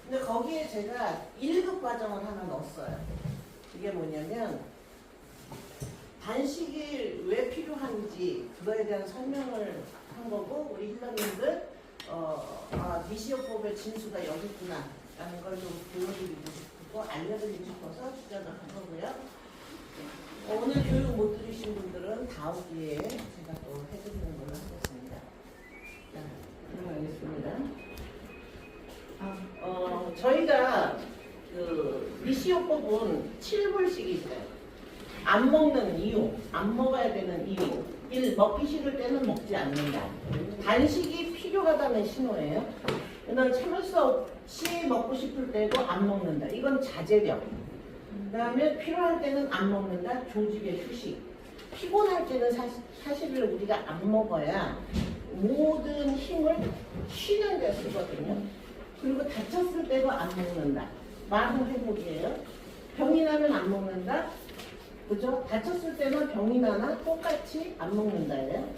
근데 거기에 제가 1급 과정을 하나 넣었어요. 이게 뭐냐면 단식이 왜 필요한지 그거에 대한 설명을 한 거고, 우리 힐러님들 미시오법의 진수가 여기 있구나 라는 걸 좀 보여드리고 싶고 알려드리고 싶어서 주장을 한 거고요. 오늘 교육 못 들으신 분들은 다음 기회에 제가 또 해드리는 걸로 하겠습니다. 자, 들어가겠습니다. 저희가 그 미시오법은 7불씩 있어요. 안 먹는 이유, 안 먹어야 되는 이유. 1. 먹기 싫을 때는 먹지 않는다. 단식이 필요하다는 신호예요. 그다음에 참을 수 없이 먹고 싶을 때도 안 먹는다. 이건 자제력. 그 다음에 필요할 때는 안 먹는다. 조직의 휴식. 피곤할 때는 사실을 우리가 안 먹어야 모든 힘을 쉬는 데 쓰거든요. 그리고 다쳤을 때도 안 먹는다. 마음 회복이에요. 병이 나면 안 먹는다. 그죠? 다쳤을 때는 병이 나나 똑같이 안 먹는다예요.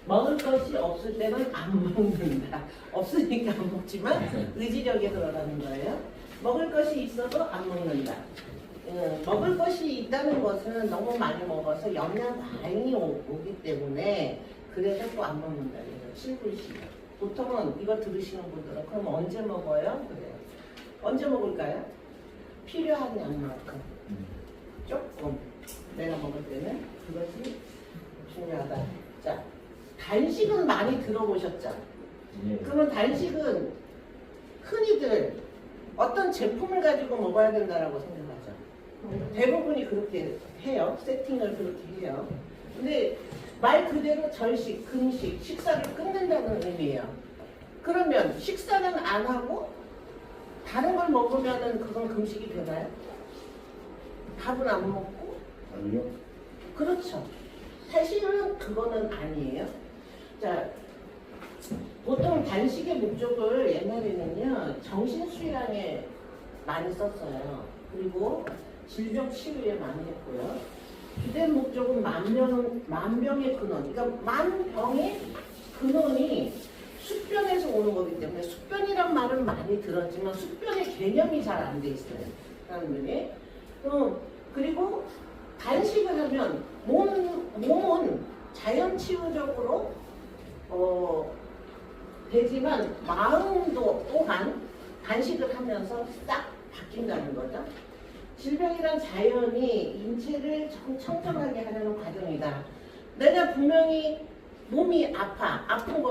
먹을 것이 없을 때는 안 먹는다. 없으니까 안 먹지만 의지력에 들어가는 거예요. 먹을 것이 있어도 안 먹는다. 먹을 것이 있다는 것은 너무 많이 먹어서 영양 많이 오기 때문에 그래서 또 안 먹는다. 7불씩. 보통은 이거 들으시는 분들은 그럼 언제 먹어요? 그래요. 언제 먹을까요? 필요한 양만큼. 조금 내가 먹을 때는 그것이 중요하다. 자, 단식은 많이 들어보셨죠? 그러면 단식은 흔히들 어떤 제품을 가지고 먹어야 된다라고 생각하죠. 대부분이 그렇게 해요. 세팅을 그렇게 해요. 근데 말 그대로 절식, 금식, 식사를 끝낸다는 의미예요. 그러면 식사는 안 하고 다른 걸 먹으면은 그건 금식이 되나요? 밥은 안 먹고? 아니요. 그렇죠. 사실은 그거는 아니에요. 자, 보통 단식의 목적을 옛날에는요, 정신수양에 많이 썼어요. 그리고 질병 치유에 많이 했고요. 주된 목적은 만병의 근원. 그러니까 만병의 근원이 숙변에서 오는 거기 때문에 숙변이란 말은 많이 들었지만 숙변의 개념이 잘 안 돼 있어요. 사람들이. 그리고 단식을 하면 몸은 자연치유적으로 되지만 마음도 또한 단식을 하면서 싹 바뀐다는 거죠. 질병이란 자연이 인체를 청정하게 하려는 과정이다. 내가 분명히 몸이 아픈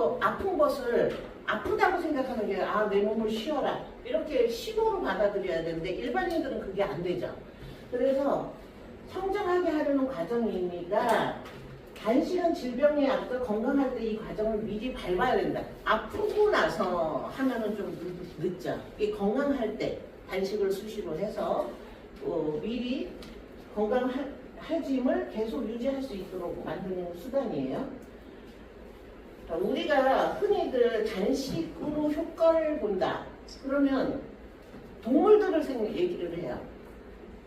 것을 아프다고 생각하는 게 내 몸을 쉬어라 이렇게 신호로 받아들여야 되는데 일반인들은 그게 안 되죠. 그래서 청정하게 하려는 과정이니까 단식은 질병에 앞서 건강할 때 이 과정을 미리 밟아야 된다. 아프고 나서 하면은 좀 늦죠. 이 건강할 때 단식을 수시로 해서 미리 건강해짐을 계속 유지할 수 있도록 만드는 수단이에요. 우리가 흔히들 단식으로 효과를 본다. 그러면 동물들을 얘기를 해요.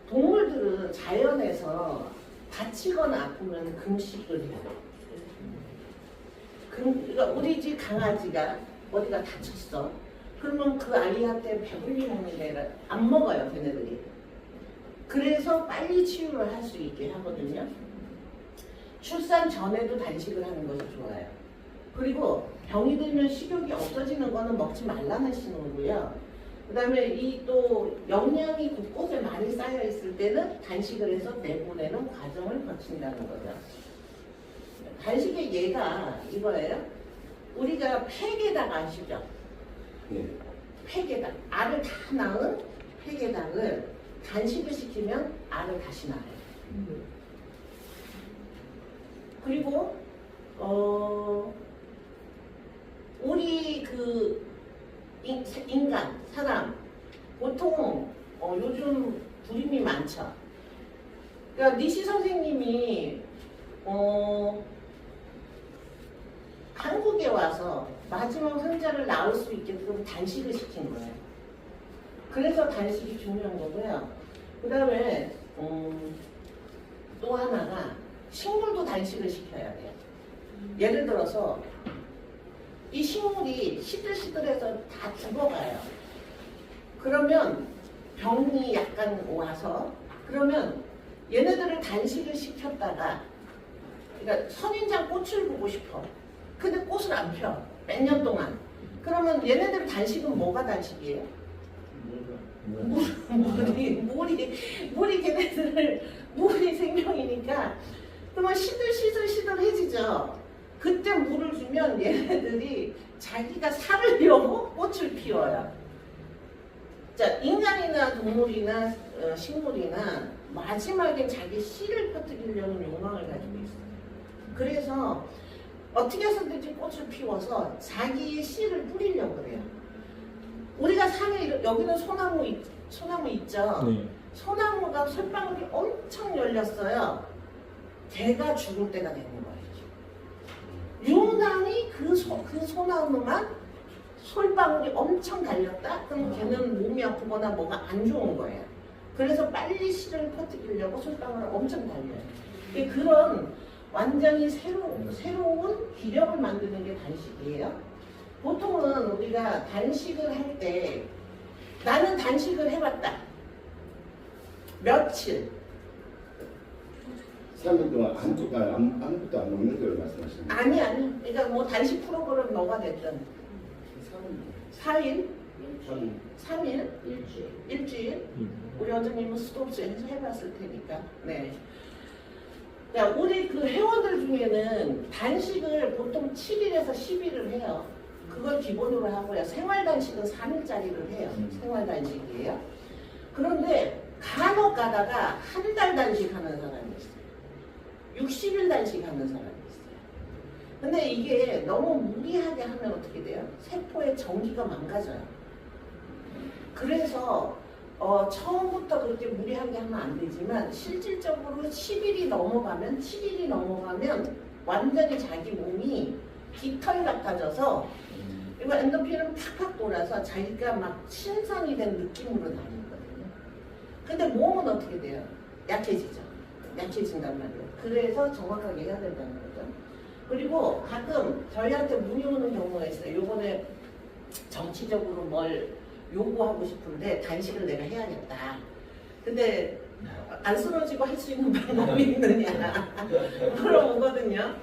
동물들은 자연에서 다치거나 아프면 금식을 해요. 그러니까 우리 집 강아지가 어디가 다쳤어. 그러면 그 아이한테 배불리 먹는 게 아니라 안 먹어요, 걔네들이. 그래서 빨리 치유를 할 수 있게 하거든요. 출산 전에도 단식을 하는 것이 좋아요. 그리고 병이 들면 식욕이 없어지는 거는 먹지 말라는 신호고요. 그 다음에 이 또 영양이 곳곳에 많이 쌓여 있을 때는 단식을 해서 내보내는 과정을 거친다는 거죠. 단식의 예가 이거예요. 우리가 폐계당 아시죠? 네. 폐계당. 알을 다 낳은 폐계당을 단식을 시키면 알을 다시 낳아요. 그리고 우리 그 인간, 사람 보통 요즘 불임이 많죠. 그러니까 니시 선생님이 한국에 와서 마지막 환자를 낳을 수 있게끔 단식을 시킨 거예요. 그래서 단식이 중요한 거고요. 그 다음에 또 하나가 식물도 단식을 시켜야 돼요. 예를 들어서 이 식물이 시들시들해서 다 죽어가요. 그러면 병이 약간 와서 그러면 얘네들을 단식을 시켰다가 그러니까 선인장 꽃을 보고 싶어. 근데 꽃을 안 펴. 몇 년 동안. 그러면 얘네들 단식은 뭐가 단식이에요? 물이 걔네들을 물이 생명이니까 그러면 시들해지죠. 그때 물을 주면 얘네들이 자기가 살으려고 꽃을 피워요. 자, 인간이나 동물이나 식물이나 마지막에 자기 씨를 퍼뜨리려는 욕망을 가지고 있어요. 그래서 어떻게 해서든지 꽃을 피워서 자기의 씨를 뿌리려고 그래요. 우리가 산에 여기는 소나무 있죠. 네. 소나무가 솔방울이 엄청 열렸어요. 걔가 죽을 때가 되는 거예요. 유난히 그 소나무만 솔방울이 엄청 달렸다? 그럼 걔는 몸이 아프거나 뭐가 안 좋은 거예요. 그래서 빨리 씨를 퍼뜨리려고 솔방울을 엄청 달려요. 그런 완전히 새로운 기력을 만드는 게 단식이에요. 보통은 우리가 단식을 할 때 나는 단식을 해봤다. 며칠? 3일 동안 아무것도 안 먹는 걸 말씀하시는 거예요? 아니. 그러니까 뭐 단식 프로그램 뭐가 됐든 4일? 3일? 일주일? 우리 원장님은 스톱스에서 해봤을 테니까. 네. 자, 우리 그 회원들 중에는 단식을 보통 7일에서 10일을 해요. 그걸 기본으로 하고요. 생활단식은 3일짜리를 해요. 생활단식이에요. 그런데 간혹 가다가 한 달 단식하는 사람이 있어요. 60일 단식하는 사람이 있어요. 근데 이게 너무 무리하게 하면 어떻게 돼요? 세포의 전기가 망가져요. 그래서 처음부터 그렇게 무리하게 하면 안 되지만 실질적으로 10일이 넘어가면 7일이 넘어가면 완전히 자기 몸이 깃털 같아져서 이거 엔도핀은 팍팍 돌아서 자기가 막 신선이 된 느낌으로 다니거든요. 근데 몸은 어떻게 돼요? 약해지죠. 약해진단 말이에요. 그래서 정확하게 해야 된다는 거죠. 그리고 가끔 저희한테 문의 오는 경우가 있어요. 요번에 정치적으로 뭘 요구하고 싶은데 단식을 내가 해야겠다. 근데 안 쓰러지고 할 수 있는 방법이 있느냐 물어보거든요.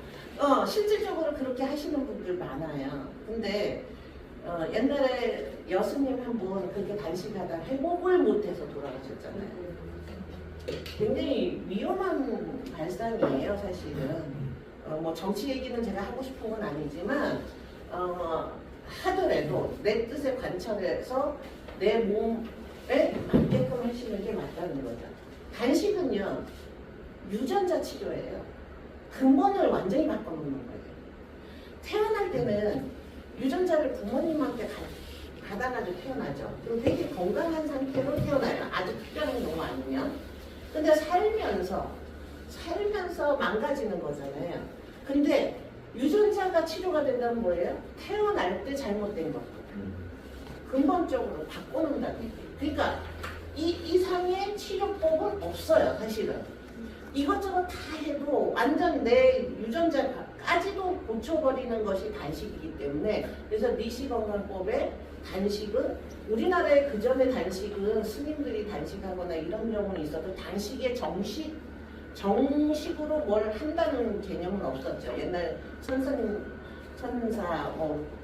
실질적으로 그렇게 하시는 분들 많아요. 근데 옛날에 여수님 한 분 그렇게 단식하다 회복을 못해서 돌아가셨잖아요. 굉장히 위험한 발상이에요, 사실은. 뭐 정치 얘기는 제가 하고 싶은 건 아니지만 하더라도 내 뜻에 관철해서 내 몸에 맞게끔 하시는 게 맞다는 거죠. 단식은요, 유전자 치료예요. 근본을 완전히 바꿔놓는 거예요. 태어날 때는 유전자를 부모님한테 받아가지고 태어나죠. 그리고 되게 건강한 상태로 태어나요. 아주 특별한 경우 아니면. 근데 살면서 망가지는 거잖아요. 근데 유전자가 치료가 된다는 뭐예요? 태어날 때 잘못된 것도 근본적으로 바꿔놓는다는 얘기예요. 그러니까 이 이상의 치료법은 없어요, 사실은. 이것저것 다 해도 완전 내 유전자까지도 고쳐버리는 것이 단식이기 때문에 그래서 니시건강법의 단식은 우리나라의 그전의 단식은 스님들이 단식하거나 이런 경우는 있어도 단식의 정식으로 뭘 한다는 개념은 없었죠. 옛날 천사,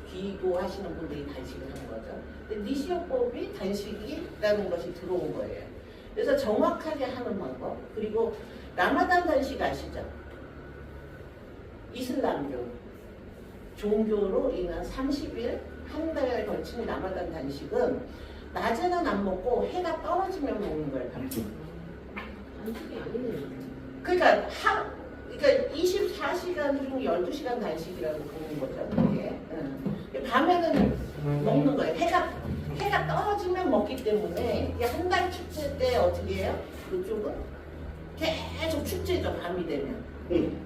기도하시는 분들이 단식을 하는 거죠. 근데 니시요법이 단식이라는 것이 들어온 거예요. 그래서 정확하게 하는 방법, 그리고 라마단 단식 아시죠? 이슬람교 종교로 인한 30일 한 달에 걸친 라마단 단식은 낮에는 안 먹고 해가 떨어지면 먹는 거예요. 단식이 아니네요. 그러니까 24시간 중 12시간 단식이라고 보는 거죠. 이게. 밤에는 먹는 거예요. 해가 떨어지면 먹기 때문에 한 달 축제 때 어떻게 해요? 그쪽은 계속 축제죠. 밤이 되면.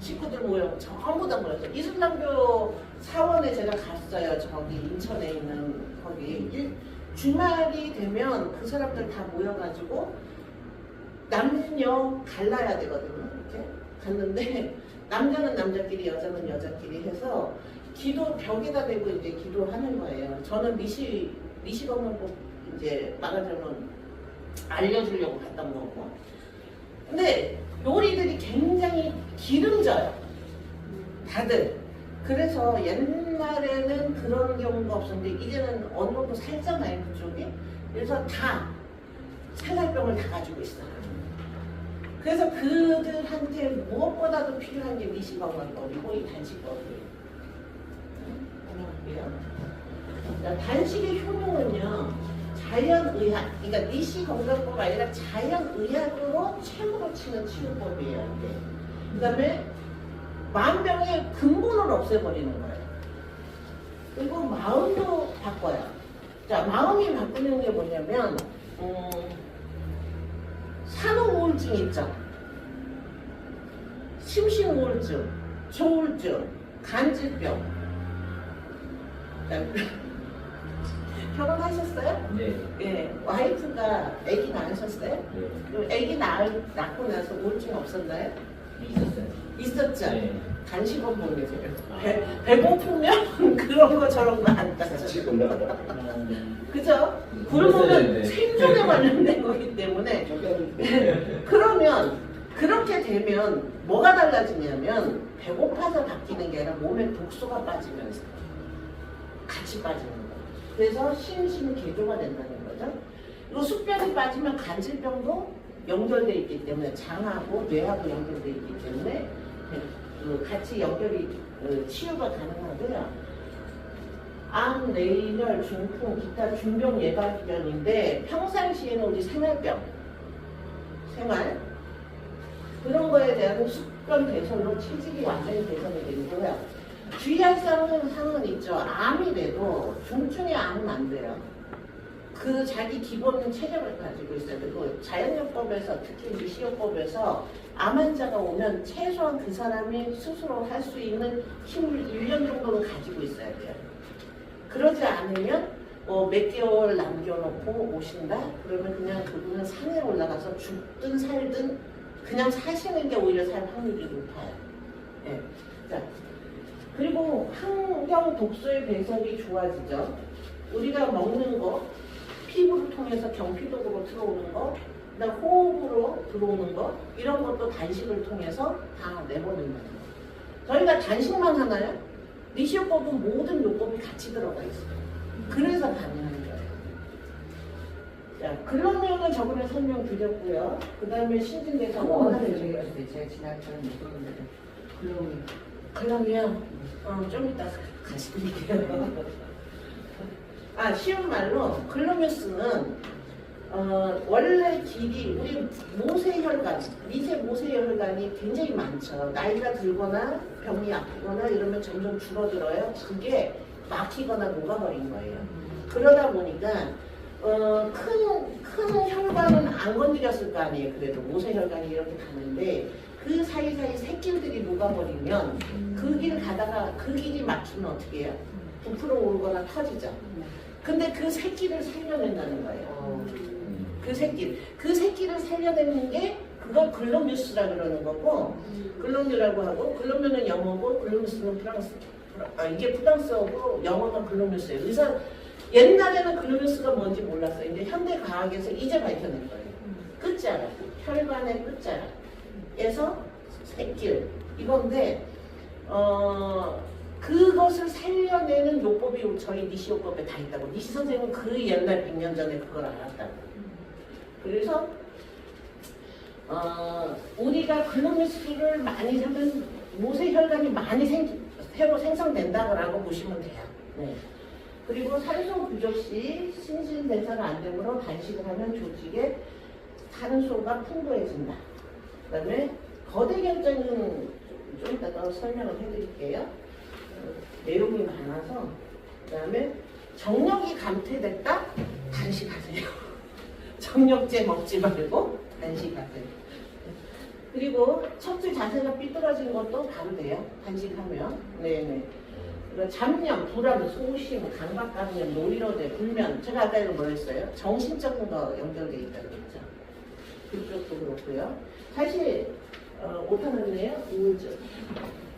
식구들 모여 전부 다 모여서 이슬람교 사원에 제가 갔어요. 저기 인천에 있는 거기. 주말이 되면 그 사람들 다 모여가지고 남녀 갈라야 되거든요. 이렇게 갔는데 남자는 남자끼리 여자는 여자끼리 해서 기도 벽에다 대고 이제 기도하는 거예요. 저는 미시건강법 이제 말하자면 알려주려고 갔던 거고. 근데 요리들이 굉장히 기름져요. 다들. 그래서 옛날에는 그런 경우가 없었는데 이제는 어느 정도 살잖아요, 그쪽이. 그래서 다 생활병을 다 가지고 있어요. 그래서 그들한테 무엇보다도 필요한 게 미시건강법이고 이 단식법이에요. 단식의 효능은요, 자연의학, 그러니까 미시건강법 아니라 자연의학으로 최고로 치는 치유법이에요. 그 다음에 만병의 근본을 없애버리는 거예요. 그리고 마음도 바꿔요. 자, 마음이 바꾸는 게 뭐냐면 산후우울증 있죠. 심신우울증, 조울증, 간질병. 결혼하셨어요? 네. 예, 와이프가 아기 낳으셨어요? 네. 아기 낳고 나서 우울증 없었나요? 있었어요. 있었죠? 네. 간식은 모르세요. 배고프면 그런 거 저런 거 안 따죠. 지금 나가. 그죠? 굶으면 네. 생존에 관련된 거기 때문에. 그러면 그렇게 되면 뭐가 달라지냐면 배고파서 바뀌는 게 아니라 몸에 독소가 빠지면서 같이 빠지는 거예요. 그래서 심신개조가 된다는 거죠. 그리고 숙변이 빠지면 간질병도 연결돼 있기 때문에 장하고 뇌하고 연결돼 있기 때문에 같이 연결이 치유가 가능하고요. 암, 뇌인혈, 중풍, 기타 중병 예방기전인데 평상시에는 우리 생활병, 생활 그런 거에 대한 숙변 개선으로 체질이 완전히 개선이 되고요. 주의할 상은 있죠. 암이 돼도 중증의 암은 안 돼요. 그 자기 기본 체력을 가지고 있어요. 그리고 자연요법에서 특히 미시요법에서 암 환자가 오면 최소한 그 사람이 스스로 할 수 있는 힘을 1년 정도는 가지고 있어야 돼요. 그러지 않으면 몇 개월 남겨놓고 오신다? 그러면 그냥 그분은 산에 올라가서 죽든 살든 그냥 사시는 게 오히려 살 확률이 높아요. 예. 자, 그리고 환경 독소의 배설이 좋아지죠. 우리가 먹는 거, 피부를 통해서 경피독으로 들어오는 거, 그다음 호흡으로 들어오는 거, 이런 것도 단식을 통해서 다 내보낸다는 거. 저희가 단식만 하나요? 미시요법은 모든 요법이 같이 들어가 있어요. 그래서 가능한 거예요. 자, 그러면은 저번에 설명드렸고요. 그 다음에 신진대사 원하는 제가 지나가는 모르는데 그러면 좀 이따 같이 드릴게요. 쉬운 말로 글루미스는 원래 길이 우리 모세혈관, 미세 모세혈관이 굉장히 많죠. 나이가 들거나 병이 아프거나 이러면 점점 줄어들어요. 그게 막히거나 녹아버린 거예요. 그러다 보니까 큰 혈관은 안 건드렸을 거 아니에요. 그래도 모세혈관이 이렇게 가는데 그 사이사이 새길들이 녹아버리면 그 길 가다가 그 길이 막히면 어떻게 해요? 부풀어 오르거나 터지죠. 근데 그 새끼를 살려낸다는 거예요. 그 새끼를 살려내는 게 그걸 글로뮤스라 그러는 거고, 글로뮤라고 하고, 글로뮤는 영어고 글로뮤스는 프랑스. 이게 프랑스어고 영어가 글로뮤스예요. 그래서 옛날에는 글로뮤스가 뭔지 몰랐어요. 이제 현대 과학에서 이제 밝혀낸 거예요. 끝자락, 혈관의 끝자락에서 새끼 이건데 그것을 살려내는 요법이 저희 니시요법에 다 있다고. 니시 선생님은 그 옛날 100년 전에 그걸 알았다고. 그래서 우리가 글루미스를 많이 하면 모세혈관이 많이 새로 생성된다고 보시면 돼요. 네. 그리고 산소 부족 시 신진대사가 안 되므로 단식을 하면 조직에 산소가 풍부해진다. 그 다음에 거대 결정은 좀 이따 더 설명을 해드릴게요. 내용이 많아서. 그 다음에 정력이 감퇴됐다? 단식하세요. 정력제 먹지 말고 단식하세요. 그리고 척추 자세가 삐뚤어진 것도 바로 돼요. 단식하면. 네네. 그리고 잡념, 불안, 소심, 강박감염, 노이로제, 불면. 제가 아까 이거 뭐 했어요? 정신적인 거 연결돼 있다고 그랬죠. 그쪽도 그렇고요. 사실 오타는요 우울증.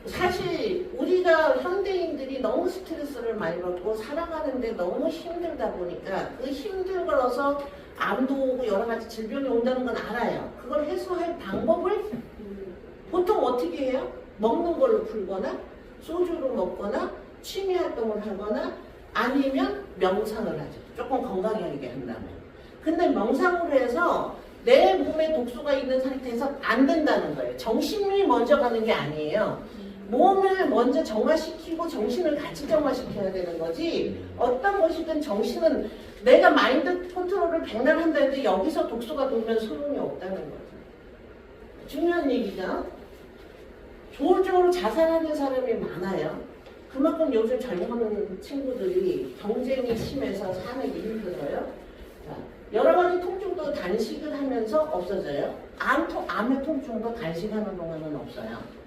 사실 우리가 현대인들이 너무 스트레스를 많이 받고 살아가는데 너무 힘들다 보니까 그 힘들어서 암도 오고 여러 가지 질병이 온다는 건 알아요. 그걸 해소할 방법을 보통 어떻게 해요? 먹는 걸로 풀거나 소주를 먹거나 취미 활동을 하거나 아니면 명상을 하죠. 조금 건강하게 한다면. 근데 명상을 해서 내 몸에 독소가 있는 상태에서 안 된다는 거예요. 정신이 먼저 가는 게 아니에요. 몸을 먼저 정화시키고 정신을 같이 정화시켜야 되는 거지, 어떤 것이든 정신은 내가 마인드 컨트롤을 백날 한다 해도 여기서 독소가 돌면 소용이 없다는 거죠. 중요한 얘기가 조울조울 자살하는 사람이 많아요. 그만큼 요즘 젊은 친구들이 경쟁이 심해서 사는 게 힘들어요. 자, 여러 가지 통증도 단식을 하면서 없어져요. 암의 통증도 단식하는 동안은 없어요.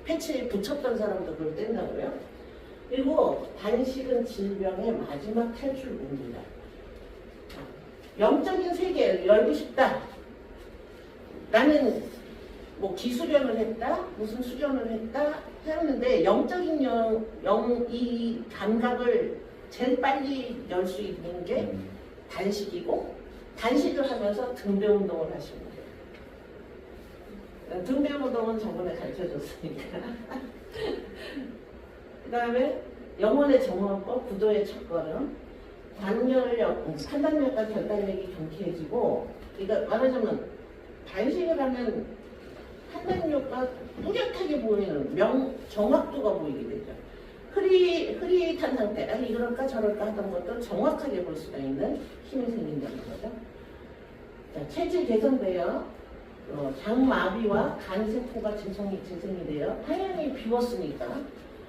패치에 붙였던 사람도 그걸 뗀다고요. 그리고 단식은 질병의 마지막 탈출구입니다. 영적인 세계를 열고 싶다. 나는 뭐 기수련을 했다, 무슨 수련을 했다 했는데 영적인 이 감각을 제일 빨리 열 수 있는 게 단식이고, 단식을 하면서 등배 운동을 하시면 돼요. 등배 운동은 저번에 가르쳐줬으니까. 그 다음에 영혼의 정화법, 구도의 첫걸음, 관절력, 판단력과 결단력이 경쾌해지고, 그러니까 말하자면 단식을 하면 판단력과 뚜렷하게 보이는 정확도가 보이게 되죠. 흐릿한 상태, 이럴까 저럴까 하던 것도 정확하게 볼 수가 있는 힘이 생긴다는 거죠. 자, 체질 개선되어 장마비와 간세포가 진성이 돼요.太陽이 비웠으니까.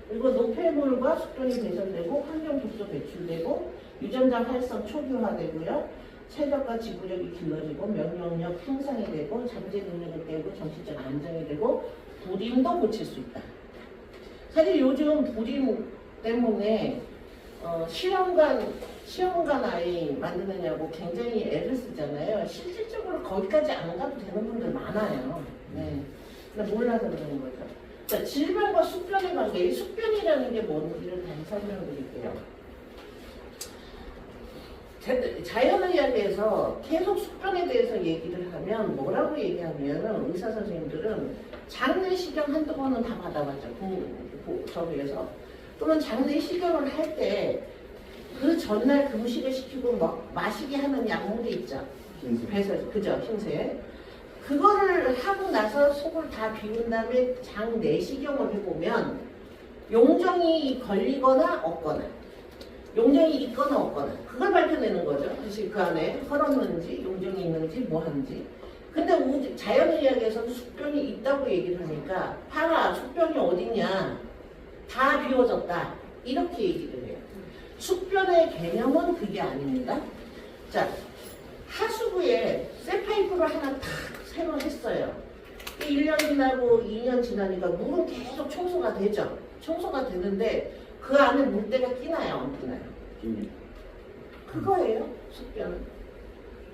그리고 노폐물과 숙변이 개선되고 환경 독소 배출되고 유전자 활성 초기화되고요. 체력과 지구력이 길러지고 면역력 향상이 되고 잠재 능력을 깨고 정신적 안정이 되고 불임도 고칠 수 있다. 사실 요즘 불임 때문에 시험관 아이 만드느냐고 굉장히 애를 쓰잖아요. 실질적으로 거기까지 안 가도 되는 분들 많아요. 네. 근데 몰라서 그러는 거죠. 자, 질병과 숙변의 관계. 이 숙변이라는 게 뭔지를 다시 설명드릴게요. 자연의학에서 계속 숙변에 대해서 얘기를 하면 뭐라고 얘기하면 의사 선생님들은 장내시경 한두 번은 다 받아봤죠. 저기에서. 또는 장내시경을 할 때 그 전날 금식을 시키고 마시게 하는 약물이 있죠. 배설, 그죠? 흰색. 그거를 하고 나서 속을 다 비운 다음에 장내시경을 해보면 용종이 걸리거나 없거나, 용종이 있거나 없거나, 그걸 밝혀내는 거죠. 사실 그 안에 헐었는지 용종이 있는지 뭐 하는지. 근데 자연의학에서는 숙변이 있다고 얘기를 하니까 봐라, 숙변이 어딨냐, 다 비워졌다, 이렇게 얘기를 해요. 숙변의 개념은 그게 아닙니다. 자, 하수구에 쇠파이프를 하나 탁 새로 했어요. 1년 지나고 2년 지나니까 물은 계속 청소가 되죠. 청소가 되는데 그 안에 물때가 끼나요, 안 끼나요? 그거예요, 숙변은.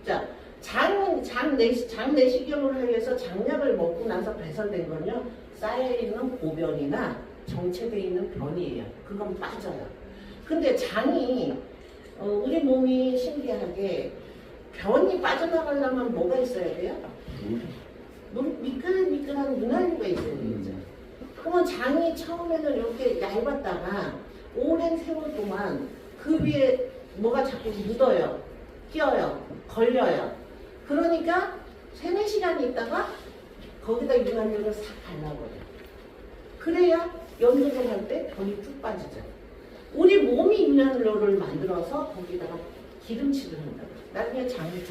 자, 장내시경을 위해서 장약을 먹고 나서 배설된 건요, 쌓여있는 고변이나 정체되어 있는 변이에요. 그건 빠져요. 근데 장이, 우리 몸이 신기하게 변이 빠져나가려면 뭐가 있어야 돼요? 미끌미끌한 윤활유가 있어야 되겠죠. 그러면 장이 처음에는 이렇게 얇았다가 오랜 세월 동안 그 위에 뭐가 자꾸 묻어요. 끼어요. 걸려요. 그러니까 3-4시간이 있다가 거기다 윤활유를 싹 발라버려요. 그래야 연극을 할 때 변이 쭉 빠지죠. 우리 몸이 윤활유를 만들어서 거기다가 기름칠을 한다고. 나중에 장이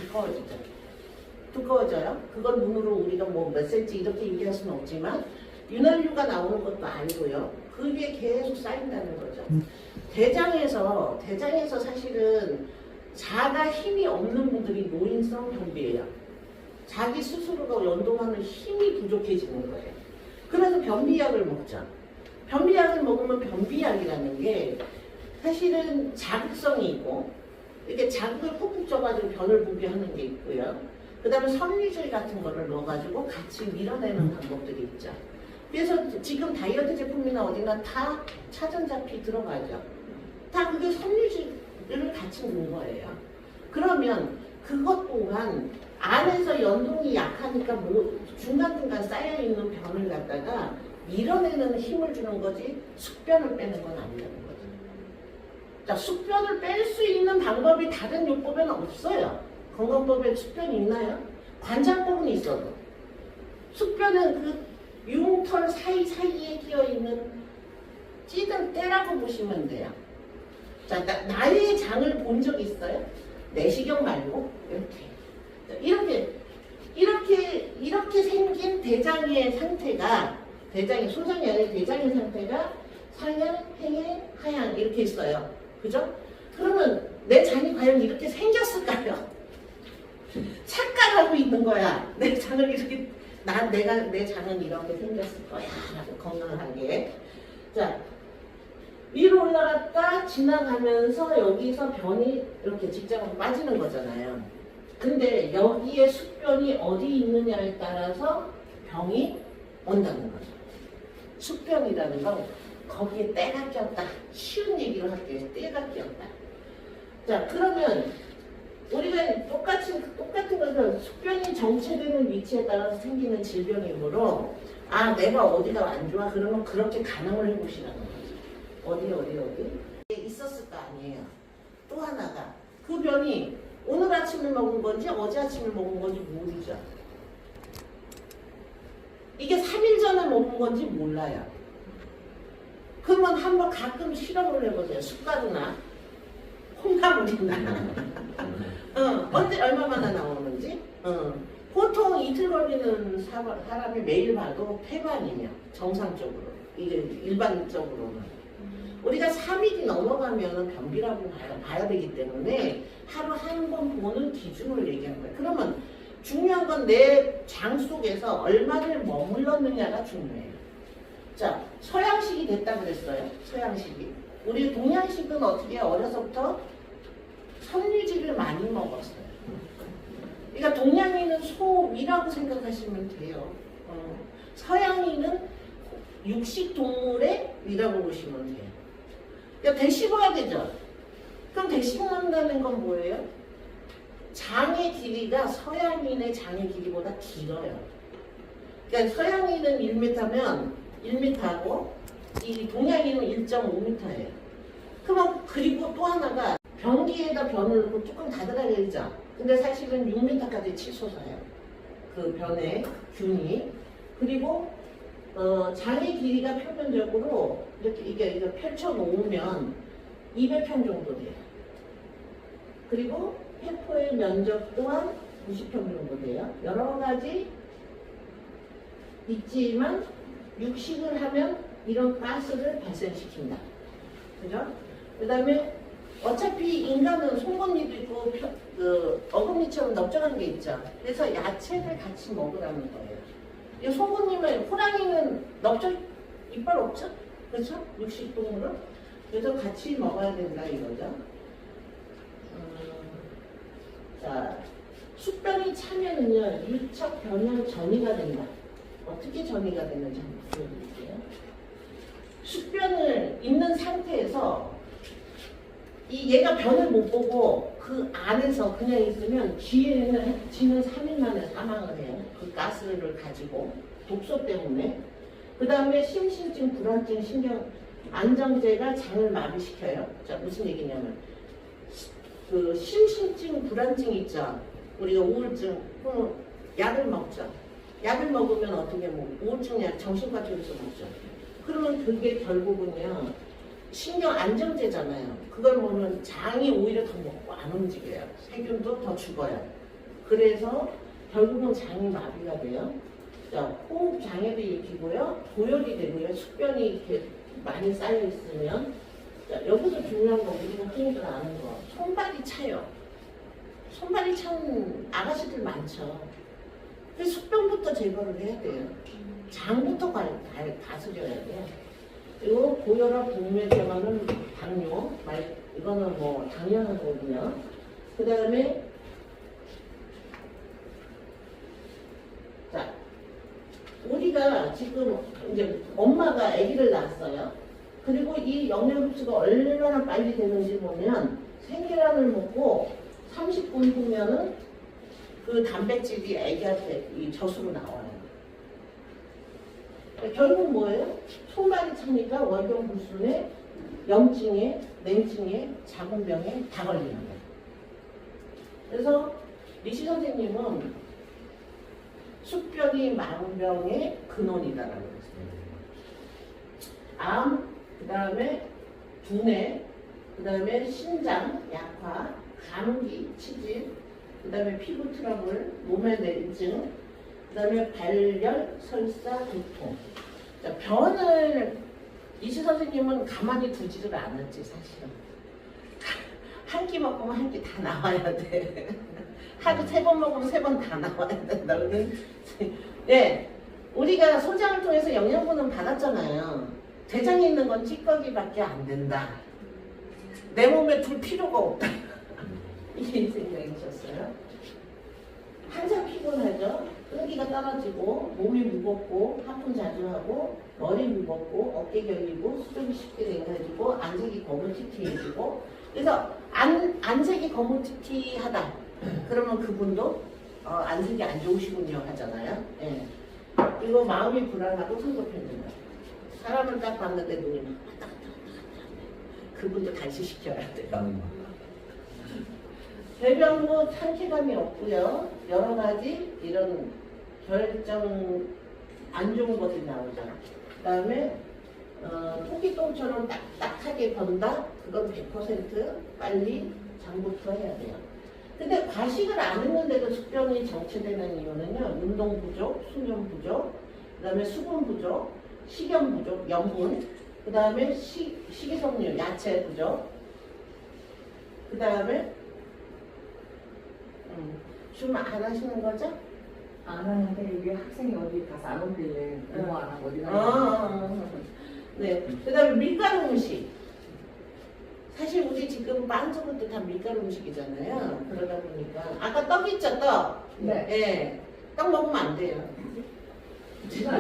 두꺼워져요. 그건 눈으로 우리가 뭐 몇 센치 이렇게 얘기할 수는 없지만 윤활유가 나오는 것도 알고요. 그 위에 계속 쌓인다는 거죠. 대장에서 사실은 자가 힘이 없는 분들이 노인성 변비예요. 자기 스스로가 연동하는 힘이 부족해지는 거예요. 그래서 변비약을 먹죠. 변비약을 먹으면 변비약이라는 게 사실은 자극성이 있고, 이렇게 자극을 푹푹 줘가지고 변을 보게 하는 게 있고요. 그 다음에 섬유질 같은 거를 넣어가지고 같이 밀어내는 방법들이 있죠. 그래서 지금 다이어트 제품이나 어디나 다 차전자피 들어가죠. 다 그게 섬유질을 같이 넣은 거예요. 그러면 그것 또한 안에서 연동이 약하니까 뭐 중간중간 쌓여있는 변을 갖다가 밀어내는 힘을 주는 거지 숙변을 빼는 건 아니라는 거죠. 자, 숙변을 뺄 수 있는 방법이 다른 요법에는 없어요. 건강법에 숙변이 있나요? 관장법은 있어도. 숙변은 그 융털 사이사이에 끼어있는 찌든 때라고 보시면 돼요. 자, 나의 장을 본 적 있어요? 내시경 말고 이렇게 생긴 대장의 상태가 소장이 아니라 대장의 상태가 상향, 행해, 하향 이렇게 있어요. 그죠? 그러면 내 장이 과연 이렇게 생겼을까요? 착각하고 있는 거야. 내 장을 이렇게 내 장은 이렇게 생겼을 거야. 라고 건강하게. 자, 위로 올라갔다 지나가면서 여기서 변이 이렇게 직장으로 빠지는 거잖아요. 근데 여기에 숙변이 어디 있느냐에 따라서 병이 온다는 거죠. 숙변이라는 건 거기에 때가 꼈다. 쉬운 얘기로 할게요. 때가 꼈다. 자, 그러면 우리가 똑같은 것은 숙변이 정체되는 위치에 따라서 생기는 질병이므로 내가 어디가 안 좋아? 그러면 그렇게 가늠을 해보시라는 거죠. 어디 있었을 거 아니에요. 또 하나가 그 변이 오늘 아침에 먹은 건지 어제 아침에 먹은 건지 모르죠. 이게 3일 전에 먹은 건지 몰라요. 그러면 한번 가끔 실험을 해보세요. 숟가루나 콩나물이나 언제 얼마만에 나오는지. 보통 이틀 걸리는 사람이 매일 봐도 태반이며 정상적으로 이게 일반적으로는 우리가 3일이 넘어가면 변비라고 봐야 되기 때문에 하루 한 번 보는 기준을 얘기하는 거예요. 그러면 중요한 건 내 장 속에서 얼마를 머물렀느냐가 중요해요. 자, 서양식이 됐다 그랬어요. 서양식이. 우리 동양식은 어떻게 어려서부터 섬유질을 많이 먹었어요. 그러니까 동양인은 소위라고 생각하시면 돼요. 서양인은 육식 동물의 위라고 보시면 돼요. 그러니까 대씹어야 되죠. 그럼 대씹는다는 건 뭐예요? 장의 길이가 서양인의 장의 길이보다 길어요. 그러니까 서양인은 1m면 1m고 이 동양인은 1.5m예요. 그럼 그리고 또 하나가 변기에다 변을 넣고 뚜껑 닫아야 되죠. 근데 사실은 6m까지 치솟아요. 그 변의 균이. 그리고 장의 길이가 평균적으로 이렇게 펼쳐 놓으면 200평 정도 돼요. 그리고 폐포의 면적 또한 90평 정도 돼요. 여러 가지 있지만 육식을 하면 이런 가스를 발생시킨다. 그죠? 그 다음에 어차피 인간은 송곳니도 있고 어금니처럼 넓적한 게 있죠. 그래서 야채를 같이 먹으라는 거예요. 이 송곳니는 호랑이는 이빨 없죠? 그렇죠? 육식동물은. 그래서 같이 먹어야 된다 이거죠. 자, 숙변이 차면은요 유척 변형 전이가 된다. 어떻게 전이가 되는지 한번 보여드릴게요. 숙변을 있는 상태에서 얘가 변을 못 보고 그 안에서 그냥 있으면 지는 3일 만에 사망을 해요. 그 가스를 가지고 독소 때문에. 그 다음에 심신증, 불안증, 신경 안정제가 장을 마비시켜요. 자, 무슨 얘기냐면 그 심신증, 불안증 있죠. 우리가 우울증, 약을 먹죠. 약을 먹으면 어떻게 우울증 약, 정신과 쪽에서 먹죠. 그러면 그게 결국은요 신경 안정제잖아요. 그걸 먹으면 장이 오히려 더 먹고 안 움직여요. 세균도 더 죽어요. 그래서 결국은 장이 마비가 돼요. 자, 호흡 장애도 일으키고요, 고열이 되고요, 숙변이 이렇게 많이 쌓여 있으면. 자, 여기서 중요한 거 우리가 흔히들 아는 거, 손발이 차요. 손발이 찬 아가씨들 많죠. 그래서 숙변부터 제거를 해야 돼요. 장부터 다스려야 돼요. 그리고 고혈압, 동맥경화는 당뇨, 이거는 뭐 당연한 거고요. 그 다음에 자, 우리가 지금 이제 엄마가 아기를 낳았어요. 그리고 이 영양 흡수가 얼마나 빨리 되는지 보면 생계란을 먹고 30분 후면은 그 단백질이 아기한테 이 젖으로 나와요. 결국 뭐예요? 손발이 차니까 월경불순에 염증에 냉증에 자궁병에 다 걸리는 거예요. 그래서 리시 선생님은 숙변이 만병의 근원이다라고 했어요. 암, 그 다음에 두뇌, 그 다음에 신장, 약화, 감기, 치질, 그 다음에 피부 트러블, 몸의 냉증, 그 다음에 발열, 설사, 두통. 자, 병원을 이시 선생님은 가만히 두지를 않았지 사실은. 한 끼 먹으면 한 끼 다 나와야 돼. 하루 3번 먹으면 3번 다 나와야 된다. 네, 우리가 소장을 통해서 영양분은 받았잖아요. 대장에 있는 건 찌꺼기밖에 안 된다. 내 몸에 둘 필요가 없다. 이 생각이셨어요? 항상 피곤하죠. 끈기가 떨어지고 몸이 무겁고 하품 자주 하고 머리 무겁고 어깨 결리고 수족이 쉽게 냉해지고 안색이 거물티티해지고 그래서 안색이 거물티티하다 그러면 그분도 안색이 안 좋으시군요 하잖아요. 예. 그리고 마음이 불안하고 성급해진다. 사람을 딱 봤는데 눈이 막 왔다 갔다 그분도 단식시켜야 돼요. 배변 후 상쾌감이 없고요. 여러 가지 이런 결정 안 좋은 것들이 나오죠. 그 다음에 토끼똥처럼 딱딱하게 번다. 그건 100% 빨리 장부터 해야 돼요. 근데 과식을 안 했는데도 숙변이 정체되는 이유는요. 운동 부족, 수면 부족, 그 다음에 수분 부족, 식염 부족, 염분, 그 다음에 식이섬유, 야채 부족, 그 다음에 좀 안 하시는 거죠? 안 하는데 이게 학생이 어디 가서 안 온대. 공부 안 하고 어디 가서. 네. 그 다음에 밀가루 음식. 사실 우리 지금 빵저것도 다 밀가루 음식이잖아요. 그러다 보니까 아까 떡 있죠, 떡. 네. 예. 떡 먹으면 안 돼요.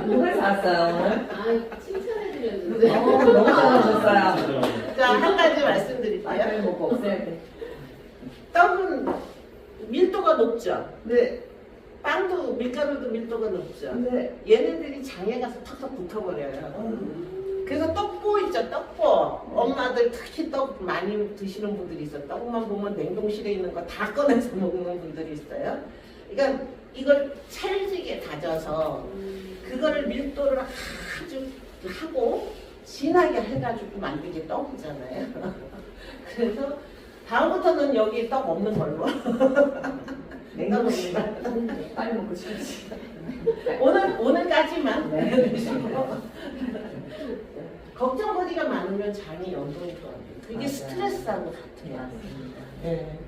누가 샀어요? 아, 칭찬해드렸는데. 너무 잘하셨어요. 자, 한 가지 말씀드릴게요. 빨리 먹고 없애야 돼. 떡은 밀도가 높죠. 네. 빵도 밀가루도 밀도가 높죠. 네. 얘네들이 장에 가서 턱턱 붙어버려요. 그래서 떡보 있죠, 떡보. 엄마들 특히 떡 많이 드시는 분들이 있어요. 떡만 보면 냉동실에 있는 거 다 꺼내서 먹는 분들이 있어요. 그러니까 이걸 찰지게 다져서 그거를 밀도를 아주 하고 진하게 해가지고 만들게 떡이잖아요. 그래서 다음부터는 여기 떡 없는 걸로. 냉동실 빨리 먹고 싶지. 오늘까지만 네. 드시고. 걱정거리가 많으면 장이 연동이 또 안 돼요. 그게 맞아요. 스트레스하고 같아요. 네.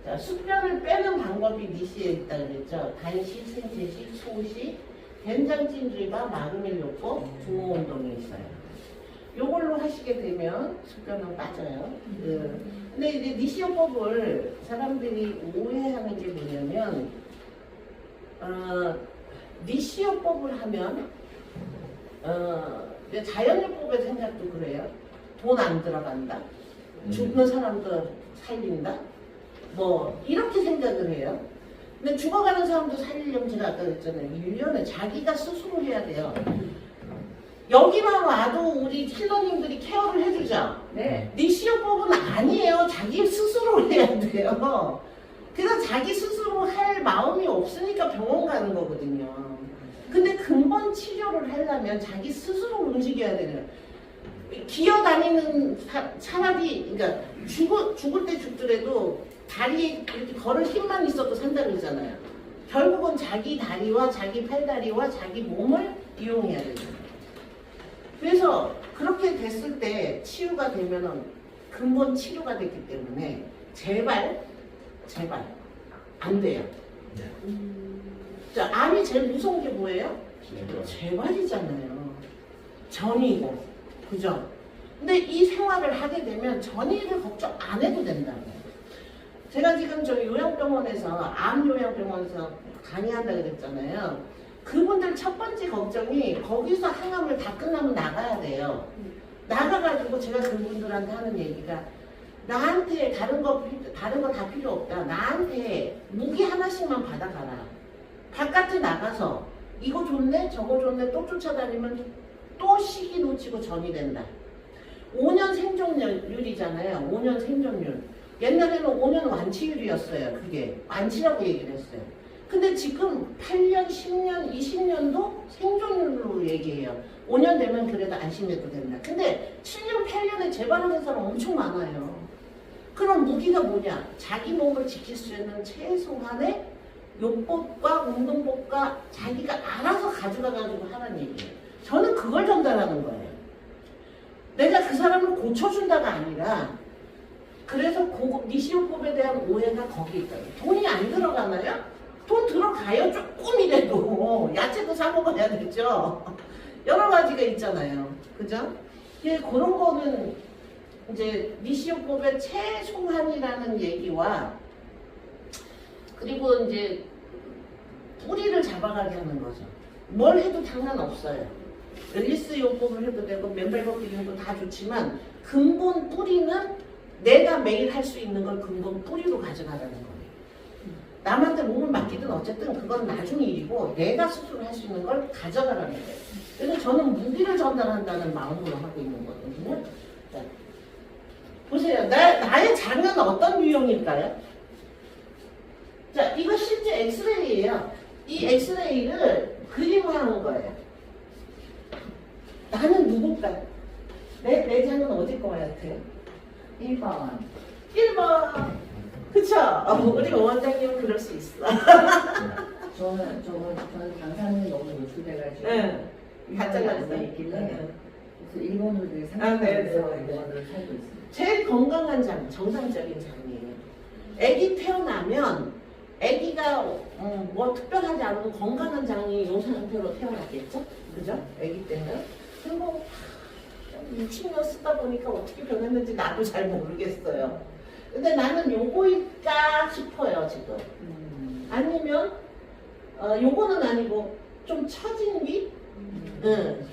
자, 숙변을 빼는 방법이 니시에 있다 그랬죠. 단식, 생채식, 소식, 된장찜질과 마그밀 요법, 중호 운동이 있어요. 요걸로 하시게 되면 숙변은 빠져요. 근데 이제 니시요법을 사람들이 오해하는 게 뭐냐면, 니시요법을 하면, 자연요법의 생각도 그래요. 돈 안 들어간다. 죽는 사람도 살린다. 뭐, 이렇게 생각을 해요. 근데 죽어가는 사람도 살리려면 제가 아까 그랬잖아요. 1년에 자기가 스스로 해야 돼요. 여기만 와도 우리 힐러님들이 케어를 해주죠. 네. 니시요법은 아니에요. 자기 스스로 해야 돼요. 그래서 자기 스스로 할 마음이 없으니까 병원 가는 거거든요. 근데 근본 치료를 하려면 자기 스스로 움직여야 되는. 기어다니는 차라리 그러니까 죽을 때 죽더라도 다리에 이렇게 걸을 힘만 있어도 산다 그러잖아요. 결국은 자기 다리와 자기 팔다리와 자기 몸을 이용해야 돼요. 그래서 그렇게 됐을 때 치유가 되면은 근본 치료가 됐기 때문에 제발 안 돼요. 자, 암이 제일 무서운 게 뭐예요? 재발이잖아요. 전이고, 그죠? 근데 이 생활을 하게 되면 전이를 걱정 안 해도 된다고요. 제가 지금 저희 요양병원에서 암 요양병원에서 강의한다 그랬잖아요. 그분들 첫 번째 걱정이 거기서 항암을 다 끝나면 나가야 돼요. 나가가지고 제가 그분들한테 하는 얘기가 나한테 다른 거 다 필요 없다. 나한테 무기 하나씩만 받아가라. 바깥에 나가서 이거 좋네 저거 좋네 또 쫓아다니면 또 시기 놓치고 전이 된다. 5년 생존율이잖아요. 5년 생존율. 옛날에는 5년 완치율이었어요. 그게 완치라고 얘기를 했어요. 근데 지금 8년, 10년, 20년도 생존율로 얘기해요. 5년 되면 그래도 안심해도 된다. 근데 7년, 8년에 재발하는 사람 엄청 많아요. 그럼 무기가 뭐냐? 자기 몸을 지킬 수 있는 최소한의 요법과 운동법과 자기가 알아서 가져가가지고 하라는 얘기예요. 저는 그걸 전달하는 거예요. 내가 그 사람을 고쳐준다가 아니라 그래서 미시오법에 대한 오해가 거기 있어요. 돈이 안 들어가나요? 돈 들어가요. 조금이라도. 야채도 사 먹어야 되죠. 여러 가지가 있잖아요. 그죠? 예, 그런 거는 이제 미시오법의 최소한이라는 얘기와 그리고 이제 뿌리를 잡아가게 하는 거죠. 뭘 해도 상관없어요. 릴리스 요법을 해도 되고 맨발 걷기 해도 다 좋지만 근본 뿌리는 내가 매일 할 수 있는 걸 근본 뿌리로 가져가라는 거예요. 남한테 몸을 맡기든 어쨌든 그건 나중 일이고 내가 스스로 할 수 있는 걸 가져가라는 거예요. 그래서 저는 무기를 전달한다는 마음으로 하고 있는 거거든요. 자, 보세요. 나의 장은 어떤 유형일까요? 자, 이거 실제 엑스레이예요. 이 엑스레이를 그림화한 거예요. 나는 누굴까요? 내 장은 어딜 것 같아요? 1번. 1번. 그쵸? 우리 원장님은 그럴 수 있어. 저는 방사능이 너무 노출돼가지고 네. 가짜 일본에 갔어요. 있길래 네. 그래서 일본으로 되게 아, 네, 네, 상상해서 네. 일본을 살고 있습니다. 제일 건강한 장, 정상적인 장이에요. 아기 태어나면 아기가 뭐 특별하지 않은 건강한 장이 이 상태로 태어났겠죠? 그죠? 아기 때는. 그리고 60년 쓰다 보니까 어떻게 변했는지 나도 잘 모르겠어요. 근데 나는 요거일까 싶어요, 지금. 아니면 요거는 아니고 좀 처진 위? 응.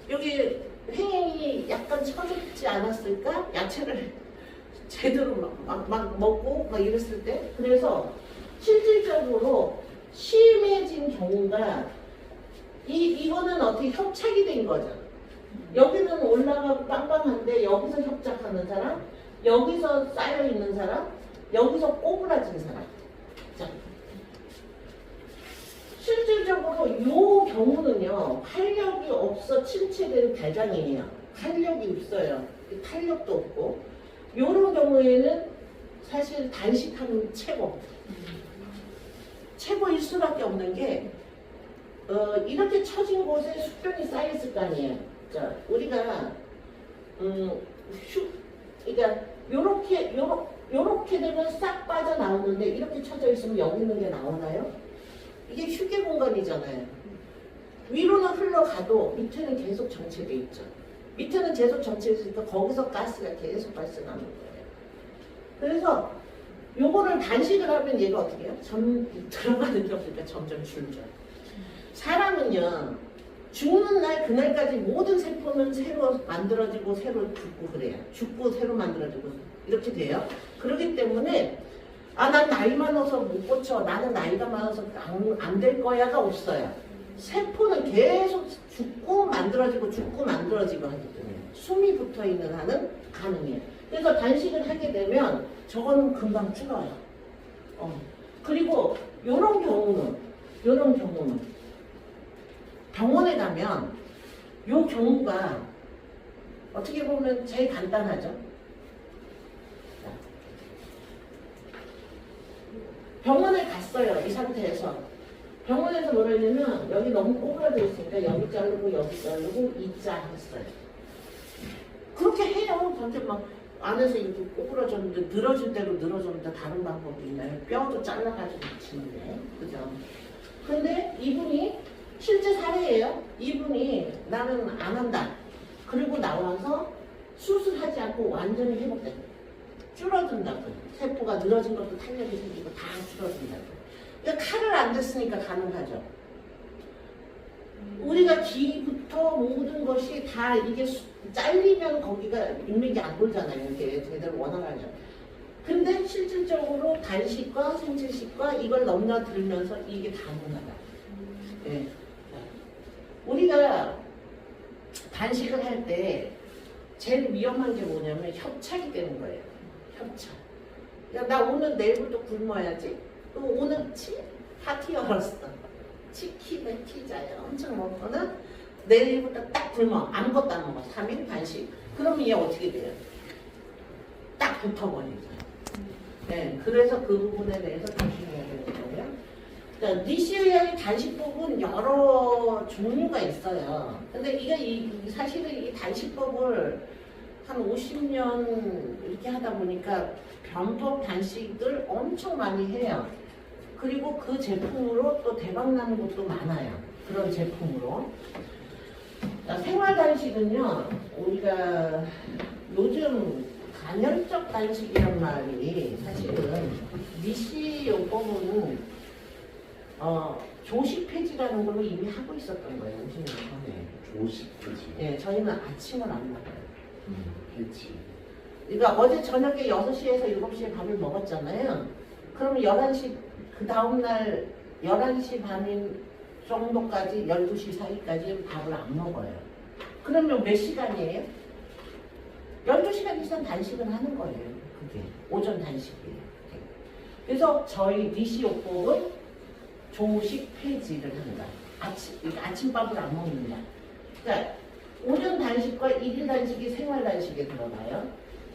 여기 횡행이 약간 처졌지 않았을까? 야채를 제대로 막 먹고 막 이랬을 때. 그래서 실질적으로 심해진 경우가 이거는 어떻게 협착이 된 거죠. 여기는 올라가고 빵빵한데 여기서 협착하는 사람, 여기서 쌓여있는 사람, 여기서 꼬부라진 사람. 자, 실질적으로 이 경우는요, 활력이 없어 침체된 대장이에요. 활력이 없어요. 탄력도 없고. 이런 경우에는 사실 단식하면 최고일 수밖에 없는 게 이렇게 처진 곳에 숙변이 쌓여있을 거 아니에요. 자, 우리가 그러니까 요렇게 되면 싹 빠져나오는데 이렇게 쳐져 있으면 여기 있는 게 나오나요? 이게 휴게 공간이잖아요. 위로는 흘러가도 밑에는 계속 정체돼 있죠. 밑에는 계속 정체돼 있으니까 거기서 가스가 계속 발생하는 거예요. 그래서 요거를 단식을 하면 얘가 어떻게 해요? 들어가는 게 없으니까 점점 줄죠. 사람은요, 죽는 날 그날까지 모든 세포는 새로 만들어지고 새로 죽고 그래요. 죽고 새로 만들어지고 이렇게 돼요. 그렇기 때문에 난 나이 많아서 못 고쳐. 나는 나이가 많아서 안 될 거야가 없어요. 세포는 계속 죽고 만들어지고 죽고 만들어지고 하기 때문에 숨이 붙어있는 한은 가능해요. 그래서 단식을 하게 되면 저거는 금방 줄어요. 그리고 요런 경우는 병원에 가면 요 경우가 어떻게 보면 제일 간단하죠. 병원에 갔어요. 이 상태에서. 병원에서 뭐라 했냐면 여기 너무 꼬부라져 있으니까 여기 자르고 이자 했어요. 그렇게 해요. 근데 막 안에서 이렇게 꼬부라졌는데 늘어질 대로 늘어졌는데 다른 방법이 있나요? 뼈도 잘라가지고 붙이는데. 그죠? 근데 이분이 실제 사례예요. 이분이 나는 안 한다. 그리고 나와서 수술하지 않고 완전히 회복돼. 줄어든다고. 세포가 늘어진 것도 탄력이 생기고 다 줄어든다고. 그러니까 칼을 안 댔으니까 가능하죠. 우리가 기부터 모든 것이 다 이게 잘리면 거기가 인맥이 안 돌잖아요. 이렇게 제대로 원활하게. 근데 실질적으로 단식과 생체식과 이걸 넘나들면서 이게 다 문화다. 네. 우리가 단식을 할 때 제일 위험한 게 뭐냐면 협착이 되는 거예요. 협착. 야, 나 오늘 내일부터 굶어야지. 또 오늘 파티 열었어. 치킨에 피자에 엄청 먹거나 내일부터 딱 굶어. 아무것도 안 먹어. 3일 단식. 그러면 얘 어떻게 돼요? 딱 붙어버리죠. 네, 그래서 그 부분에 대해서 조심해야 되는 거예요. 그러니까 니시의 단식법은 여러 종류가 있어요. 근데 사실은 이 단식법을 한 50년 이렇게 하다 보니까 변법 단식들 엄청 많이 해요. 그리고 그 제품으로 또 대박나는 것도 많아요. 그런 제품으로. 생활 단식은요, 우리가 요즘 간헐적 단식이란 말이 사실은 니시 요법은 조식 폐지라는 걸로 이미 하고 있었던 거예요. 50년 전에. 조식 폐지. 예, 저희는 아침을 안 먹어요. 폐지. 그러니까 어제 저녁에 6시에서 7시에 밥을 먹었잖아요. 그러면 11시, 그 다음날 11시 반인 정도까지 12시 사이까지 밥을 안 먹어요. 그러면 몇 시간이에요? 12시간 이상 단식을 하는 거예요. 그게 오전 단식이에요. 그래서 저희 니시요법은 조식 폐지를 한다. 아침밥을 안 먹는다. 그러니까 오전 단식과 1일 단식이 생활 단식에 들어가요.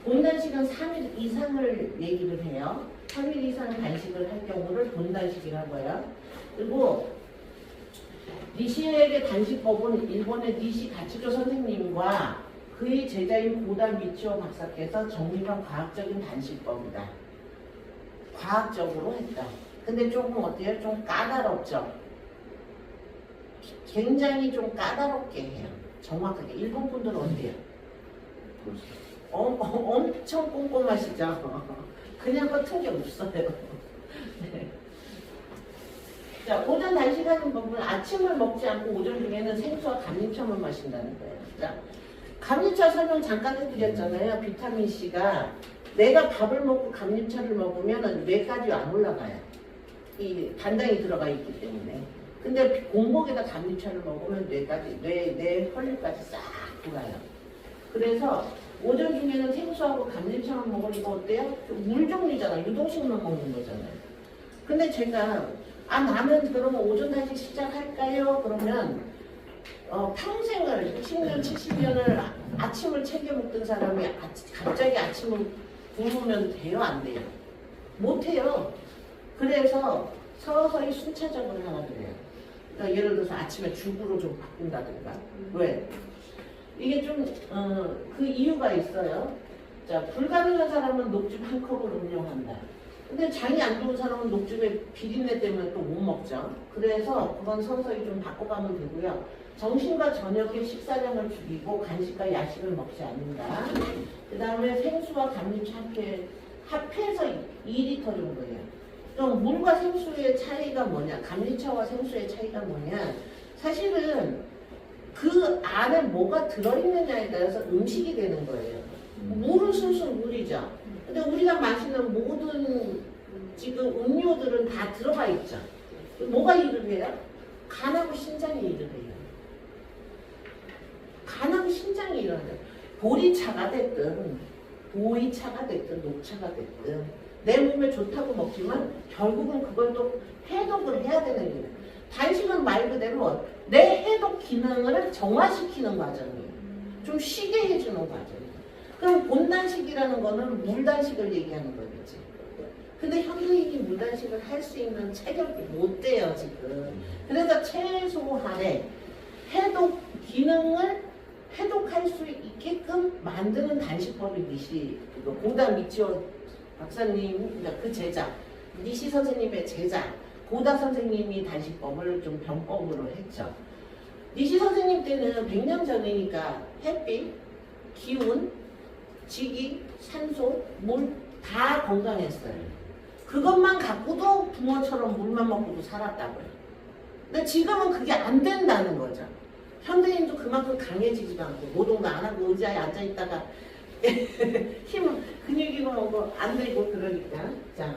본 단식은 3일 이상을 얘기를 해요. 3일 이상 단식을 할 경우를 본 단식이라고 해요. 그리고 니시의 단식법은 일본의 니시 가츠조 선생님과 그의 제자인 고다 미치오 박사께서 정립한 과학적인 단식법이다. 과학적으로 했다. 근데 조금 어때요? 좀 까다롭죠? 굉장히 좀 까다롭게 해요. 정확하게. 일본 분들은 어때요? 엄청 꼼꼼하시죠? 그냥 같은 게 없어요. 네. 자, 오전 단식하는 법은 아침을 먹지 않고 오전 중에는 생수와 감림차만 마신다는 거예요. 자, 감림차 설명 잠깐 해드렸잖아요. 비타민C가 내가 밥을 먹고 감림차를 먹으면 뇌까지 안 올라가요. 이 단당이 들어가 있기 때문에. 근데 공복에다 감림차를 먹으면 뇌 혈류까지 싹 돌아요. 그래서 오전 중에는 생수하고 감림차만 먹으니까 어때요? 물 종류잖아. 유동식만 먹는 거잖아요. 근데 제가 나는 그러면 오전 단식 시작할까요? 그러면 평생을 60년, 70년을 아침을 챙겨 먹던 사람이 갑자기 아침을 굶으면 돼요? 안 돼요? 못해요. 그래서 서서히 순차적으로 하나 그래요. 그러니까 예를 들어서 아침에 죽으로 좀 바꾼다든가. 왜? 이게 좀 그 이유가 있어요. 자, 불가능한 사람은 녹즙 한 컵을 음용한다. 근데 장이 안 좋은 사람은 녹즙에 비린내 때문에 또 못 먹죠. 그래서 그건 서서히 좀 바꿔가면 되고요. 점심과 저녁에 식사량을 줄이고 간식과 야식을 먹지 않는다. 그 다음에 생수와 감림차 합해서 2리터 정도예요. 그럼 물과 생수의 차이가 뭐냐? 감림차와 생수의 차이가 뭐냐? 사실은 그 안에 뭐가 들어있느냐에 따라서 음식이 되는 거예요. 물은 순수 물이죠. 근데 우리가 마시는 모든 지금 음료들은 다 들어가 있죠. 뭐가 일을 해요? 간하고 신장이 일을 해요. 간하고 신장이 일을 해요. 보리차가 됐든 보이차가 됐든 녹차가 됐든 내 몸에 좋다고 먹지만 결국은 그걸 또 해독을 해야 되는 거예요. 단식은 말 그대로 내 해독 기능을 정화시키는 과정이에요. 좀 쉬게 해주는 과정이에요. 그럼 본단식이라는 거는 물단식을 얘기하는 거겠지. 근데 현대인이 물단식을 할 수 있는 체력이 못 돼요, 지금. 그래서 최소한의 해독 기능을 해독할 수 있게끔 만드는 단식법이 니시, 고다 미치오 박사님, 그러니까 그 제자, 니시 선생님의 제자, 고다 선생님이 단식법을 좀 병법으로 했죠. 니시 선생님 때는 100년 전이니까 햇빛, 기운, 직이, 산소, 물 다 건강했어요. 그것만 갖고도 붕어처럼 물만 먹고도 살았다고요. 근데 지금은 그게 안 된다는 거죠. 현대인도 그만큼 강해지지도 않고 노동도 안 하고 의자에 앉아 있다가 힘 근육이 오고 안 되고 그러니까. 자,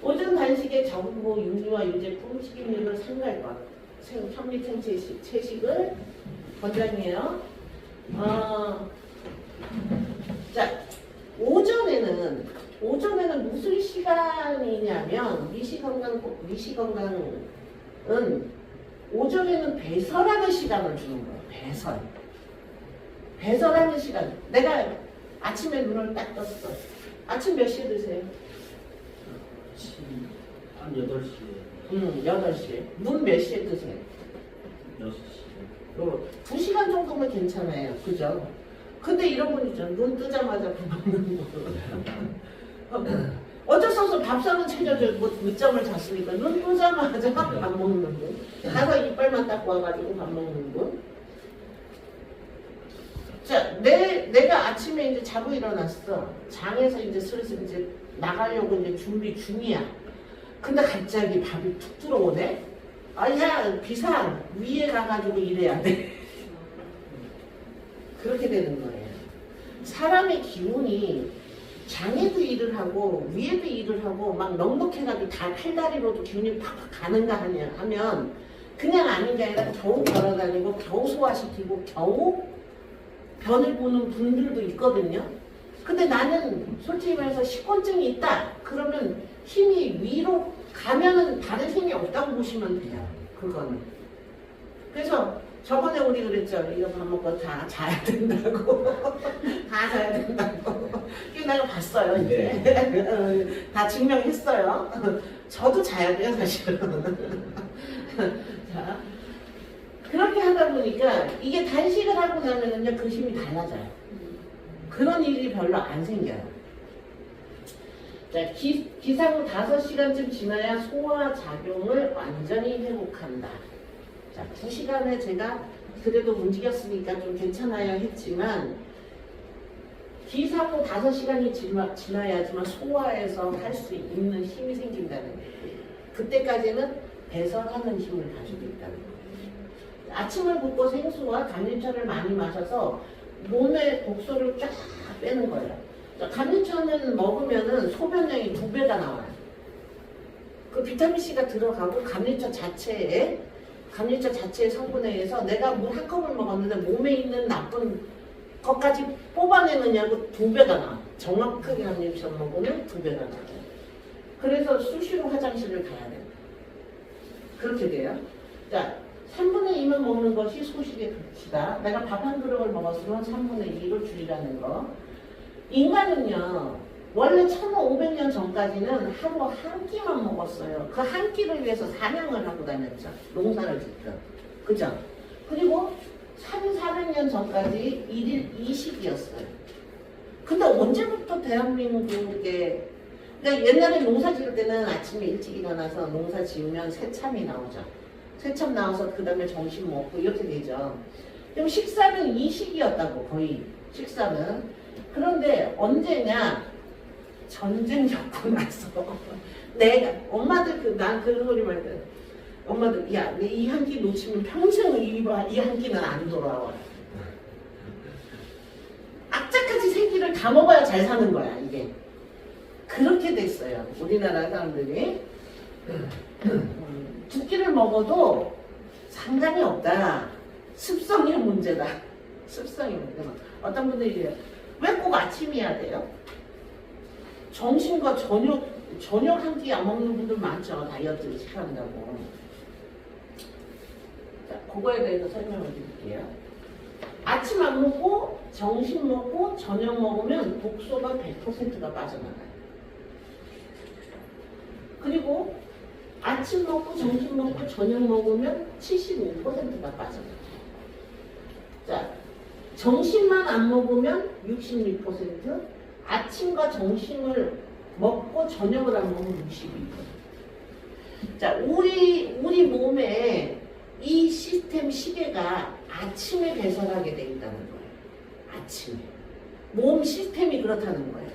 오전 단식에 전부 육류와 유제품, 튀김류를 삼갈 것. 현미생 채식을 권장해요. 자, 오전에는 무슨 시간이냐면 미시건강은 오전에는 배설하는 시간을 주는 거예요. 배설하는 시간. 내가 아침에 눈을 딱 떴어. 아침 몇 시에 드세요? 한 8시에. 8시에. 눈 몇 시에 드세요? 6시. 2시간 정도면 괜찮아요. 그죠? 근데 이런 분 있죠. 눈 뜨자마자 밥 먹는 거. 어쩔 수 없어. 밥상은 챙겨주고 늦잠을 잤으니까 눈 뜨자마자 밥 먹는 분. 가서 이빨만 닦고 와가지고 밥 먹는 분. 자, 내가 아침에 이제 자고 일어났어. 장에서 이제 슬슬 이제 나가려고 이제 준비 중이야. 근데 갑자기 밥이 툭 들어오네? 야, 비상! 위에 가가지고 일해야 돼. 그렇게 되는 거예요. 사람의 기운이 장에도 일을 하고 위에도 일을 하고 막 넉넉해가지고 다 팔다리로도 기운이 팍팍 가는가 하면 그냥 아닌 게 아니라 겨우 걸어다니고 겨우 소화시키고 겨우 변을 보는 분들도 있거든요. 근데 나는 솔직히 말해서 식곤증이 있다. 그러면 힘이 위로 가면은 다른 힘이 없다고 보시면 돼요. 그거는. 그래서 저번에 우리 그랬죠. 이거 밥 먹고 다 자야 된다고. 다 자야 된다고. 이거 내가 봤어요. 이제. 다 증명했어요. 저도 자야 돼요, 사실은. 자, 그렇게 하다 보니까 이게 단식을 하고 나면은요, 그 힘이 달라져요. 그런 일이 별로 안 생겨요. 자, 기상 후 5시간쯤 지나야 소화 작용을 완전히 회복한다. 자, 2시간에 제가 그래도 움직였으니까 좀 괜찮아야 했지만 기상 후 5시간이 지나야지만 소화해서 할 수 있는 힘이 생긴다는 거예요. 그때까지는 배설하는 힘을 가지고 있다는 거예요. 아침을 붓고 생수와 감림차를 많이 마셔서 몸의 독소를 쫙 빼는 거예요. 감림차는 먹으면은 소변량이 2배가 나와요. 그 비타민C가 들어가고 감림차 자체의 성분에 의해서 내가 물 한 컵을 먹었는데 몸에 있는 나쁜 것까지 뽑아내느냐고 2배가 나와요. 정확하게 감림차 먹으면 2배가 나와요. 그래서 수시로 화장실을 가야 돼요. 그렇게 돼요. 자, 3분의 2만 먹는 것이 소식의 극치다. 내가 밥 한 그릇을 먹었으면 3분의 2를 줄이라는 거. 인간은요, 원래 1500년 전까지는 하루 한 끼만 먹었어요. 그 한 끼를 위해서 사냥을 하고 다녔죠. 농사를 짓죠. 그죠? 그리고 1400년 전까지 1일 2식이었어요. 근데 언제부터 대한민국에, 그러니까 옛날에 농사 지을 때는 아침에 일찍 일어나서 농사 지으면 새참이 나오죠. 새참 나와서 그 다음에 점심 먹고 이렇게 되죠. 그럼 식사는 2식이었다고, 거의. 식사는. 그런데 언제냐? 전쟁 겪고 나서 내가 엄마들 난 그런 소리 말해. 엄마들 야, 내 이 한 끼 놓치면 평생 이 한 끼는 안 돌아와. 악착같이 생기를 다 먹어야 잘 사는 거야 이게. 그렇게 됐어요. 우리나라 사람들이. 2끼를 먹어도 상관이 없다. 습성의 문제다. 습성의 문제다. 어떤 분들이 이래요. 왜 꼭 아침이어야 돼요? 점심과 저녁 한 끼 안 먹는 분들 많죠. 다이어트를 시켜한다고. 자, 그거에 대해서 설명을 드릴게요. 아침 안 먹고 점심 먹고 저녁 먹으면 독소가 100%가 빠져나가요. 그리고 아침 먹고 점심 먹고 저녁 먹으면 75%가 빠져나가요. 자, 점심만 안 먹으면 66%, 아침과 점심을 먹고 저녁을 안 먹으면 62%. 자, 우리 몸에 이 시스템 시계가 아침에 배설하게 돼 있다는 거예요. 아침에. 몸 시스템이 그렇다는 거예요.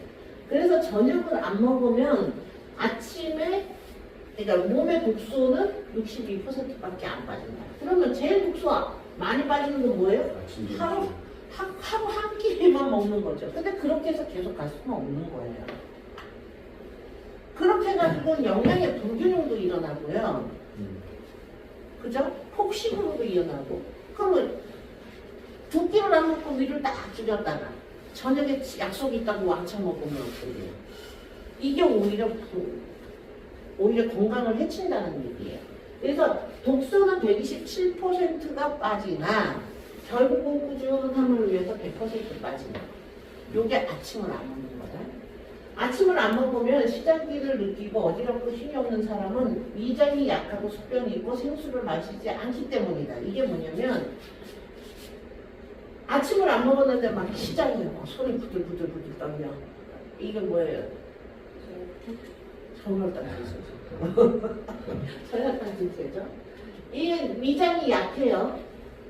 그래서 저녁을 안 먹으면 아침에 그러니까 몸의 독소는 62%밖에 안 빠진다. 그러면 제일 독소 많이 빠지는 건 뭐예요? 하루 한 끼만 먹는 거죠. 근데 그렇게 해서 계속 갈 수는 없는 거예요. 그렇게 해가지고 영양의 불균형도 일어나고요. 그죠? 폭식으로도 일어나고. 그러면 두 끼를 안 먹고 위를 딱 줄였다가 저녁에 약속이 있다고 왕창 먹으면 어떻게 돼요? 이게 오히려 건강을 해친다는 얘기예요. 그래서 독소는 127%가 빠지나 결국은 꾸준함을 위해서 100% 빠진다. 요게 아침을 안 먹는 거다. 아침을 안 먹으면 시장기를 느끼고 어지럽고 힘이 없는 사람은 위장이 약하고 숙변이 있고 생수를 마시지 않기 때문이다. 이게 뭐냐면 아침을 안 먹었는데 막 시장이 막 손이 부들부들 떨려. 이게 뭐예요? 저혈당 증세죠. 저혈당 증세죠. 이 위장이 약해요.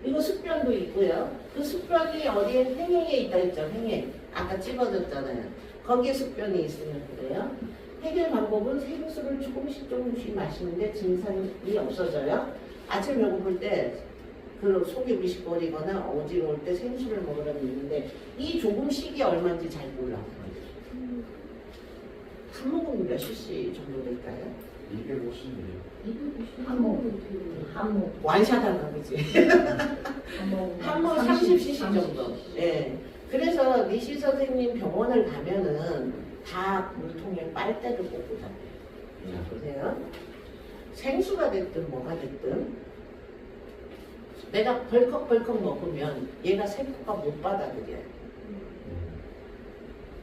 이거 숙변도 있고요. 그 숙변이 어디에 행행에 있다 했죠. 행행. 아까 찍어줬잖아요. 거기에 숙변이 있으면 그래요. 해결 방법은 생수를 조금씩 마시는데 증상이 없어져요. 아침 배고플 때 그 속이 미식거리거나 어지러울 때 생수를 먹으라고 있는데 이 조금씩이 얼마인지 잘 몰라요. 한 모금 몇 cc 정도 될까요? 250ml. 한모 완샷 하나 그지? 한 모 30cc 정도. 예. 그래서 리시 선생님 병원을 가면은 다 물통에 빨대를 꽂고 다녀요. 자, 보세요. 생수가 됐든 뭐가 됐든 내가 벌컥벌컥 먹으면 얘가 세포가 못 받아들여요.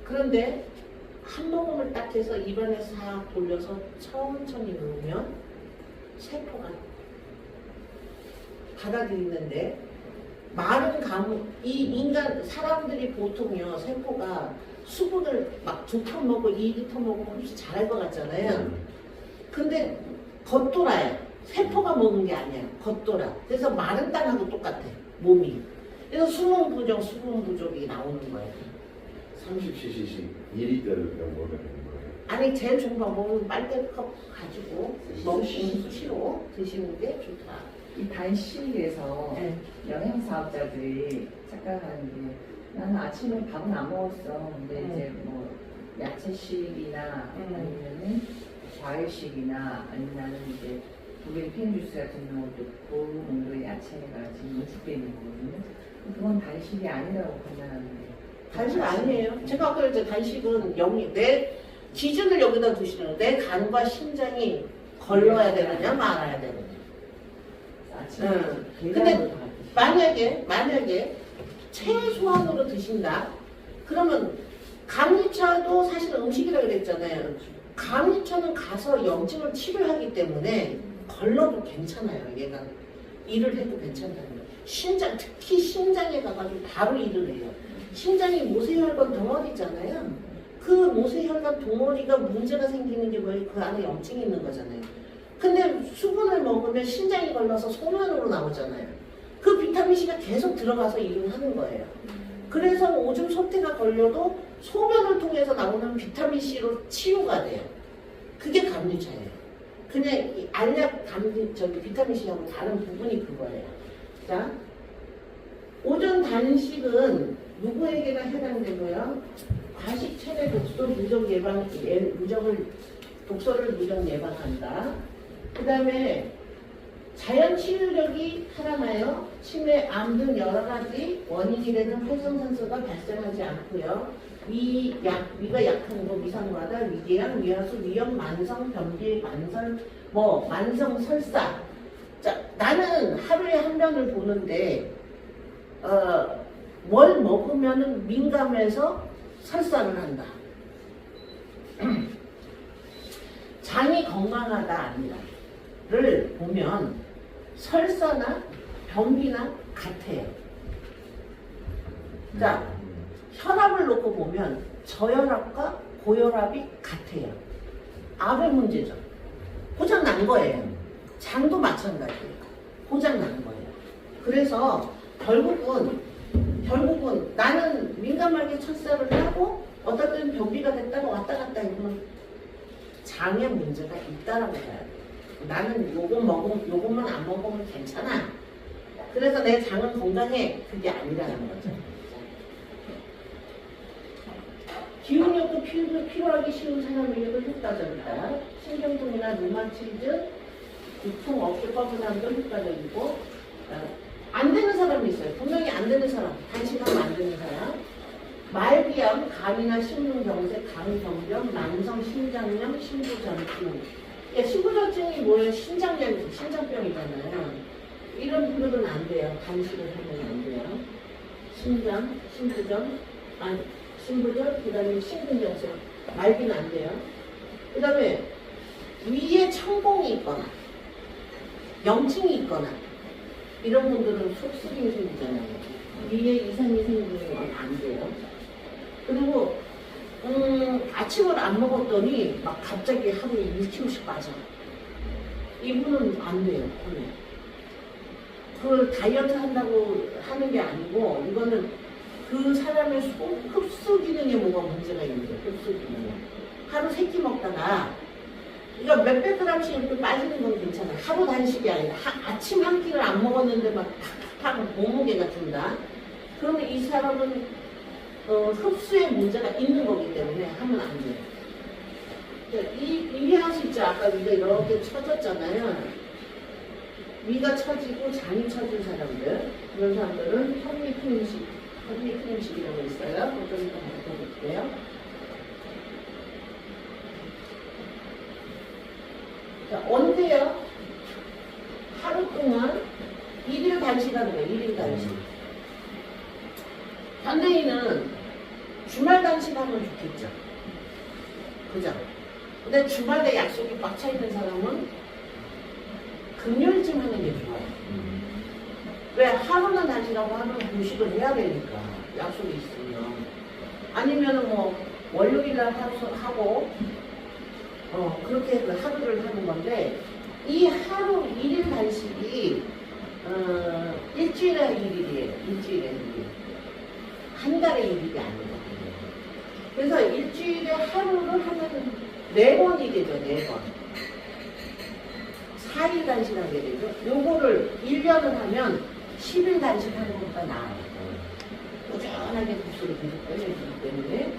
그런데 한 모금을 딱 해서 입안에 싹 돌려서 천천히 넣으면 세포가 받아들이는데 마른 이 인간 사람들이 보통요 세포가 수분을 막 2톤 먹고 2리터 먹고 혹시 잘할 것 같잖아요. 근데 겉돌아요. 세포가 먹은 게 아니야. 겉돌아. 그래서 마른 땅하고 똑같아. 몸이. 그래서 수분 부족이 나오는 거예요. 30cc씩 2리터를 그냥 먹어야 되는 거예요. 아니 제일 좋은 방법은 빨대컵 가지고 먹는 수시로 드시는 게 좋다. 이 단식에서 네. 영양사업자들이 착각하는 게 나는 아침에 밥은 안 먹었어. 근데 이제 뭐 야채식이나 아니면은 과일식이나 아니면 나는 이제 독일 캔주스 같은 경우도 고농도의 야채가 지금 응축되어 있는 거거든요. 그건 단식이 아니라고 판단하는데. 단식 아니에요. 제가 아까 이제 단식은 내 기준을 여기다 두시는 내 간과 심장이 걸러야 되느냐 말아야 되느냐. 아침에 근데 만약에 최소한으로 드신다. 그러면 감리차도 사실 음식이라고 그랬잖아요. 감리차는 가서 염증을 치료하기 때문에 걸러도 괜찮아요. 얘가 일을 해도 괜찮다는 거예요. 특히 심장에 가가지고 바로 일을 해요. 심장이 모세혈관 덩어리 있잖아요. 그 모세혈관 덩어리가 문제가 생기는 게 뭐예요? 그 안에 염증이 있는 거잖아요. 근데 수분을 먹으면 심장이 걸려서 소변으로 나오잖아요. 그 비타민C가 계속 들어가서 일을 하는 거예요. 그래서 오줌 소태가 걸려도 소변을 통해서 나오는 비타민C로 치유가 돼요. 그게 감리차예요. 그냥 이 알약 비타민C하고 다른 부분이 그거예요. 자, 오전 단식은 누구에게나 해당되고요. 과식 체내 독소 누적 독소를 누적 예방한다. 그 다음에 자연 치유력이 살아나요. 치매, 암 등 여러 가지 원인이 되는 활성산소가 발생하지 않고요. 위가 약한 거 위산과다, 위궤양, 위하수, 위염, 만성 변비, 만성 설사. 자, 나는 하루에 한 병을 보는데 뭘 먹으면은 민감해서 설사를 한다. 장이 건강하다 아니다를 보면 설사나 변비나 같아요. 자, 혈압을 놓고 보면 저혈압과 고혈압이 같아요. 압의 문제죠. 고장 난 거예요. 장도 마찬가지예요. 고장 난 거예요. 그래서 결국은 나는 민감하게 철사를 하고 어떤 때는 변비가 됐다가 왔다 갔다 해보면 장에 문제가 있다라고 봐야 돼. 나는 요것만 안 먹으면 괜찮아. 그래서 내 장은 건강해. 그게 아니라는 거죠. 기억력도 필요하기 쉬운 사람에게도 효과적이다. 신경통이나 루마티즘, 두통, 어깨 뻐근함도 효과적이고, 안 되는 사람이 있어요. 분명히 안 되는 사람, 단식하면 안 되는 사람. 말기암, 간이나 심근경색, 간경변, 만성 신장염, 신부전증. 신부전증이 뭐예요? 신장병이잖아요. 이런 분들은 안 돼요. 단식을 하면 안 돼요. 신부전, 그 다음에 심근경색. 말기는 안 돼요. 그 다음에 위에 천공이 있거나, 염증이 있거나, 이런 분들은 속쓰림이 생기잖아요. 위에 이상이 생기면 안 돼요. 그리고 아침을 안 먹었더니 막 갑자기 하루에 1kg씩 빠져. 이분은 안 돼요. 그걸 다이어트 한다고 하는 게 아니고 이거는 그 사람의 흡수 기능에 뭐가 문제가 있는 거예요. 흡수 기능에. 하루 3끼 먹다가 이거 몇백 그램씩 이렇게 빠지는 건 괜찮아요. 하루 단식이 아니라 아침 한 끼를 안 먹었는데 막 탁탁 몸무게가 든다. 그러면 이 사람은 흡수에 문제가 있는 거기 때문에 하면 안 돼요. 이해할 수 있죠? 아까 위가 이렇게 처졌잖아요. 위가 처지고 장이 처진 사람들, 그런 사람들은 현미크림식이라고 있어요. 그거 좀 바꿔볼게요. 자, 언제요? 하루 동안 1일 단식하는 거예요. 1일 단식. 현대인은 주말 단식하면 좋겠죠. 그죠? 근데 주말에 약속이 꽉 차 있는 사람은 금요일쯤 하는 게 좋아요. 왜? 하루는 단식하고 하루는 분식을 해야 되니까. 약속이 있으면. 아니면은 뭐 월요일날 하고 그렇게 하루를 하는 건데, 이 하루 1일 단식이 일주일에 1일이에요. 일주일에 1일. 한 달에 1일이 아니거든요. 그래서 일주일에 하루를 하면 4번이 되죠. 4번. 4일 단식하게 되죠. 요거를 1년을 하면 10일 단식하는 것보다 나아요. 꾸준하게 국수를 계속 빼내주기 때문에.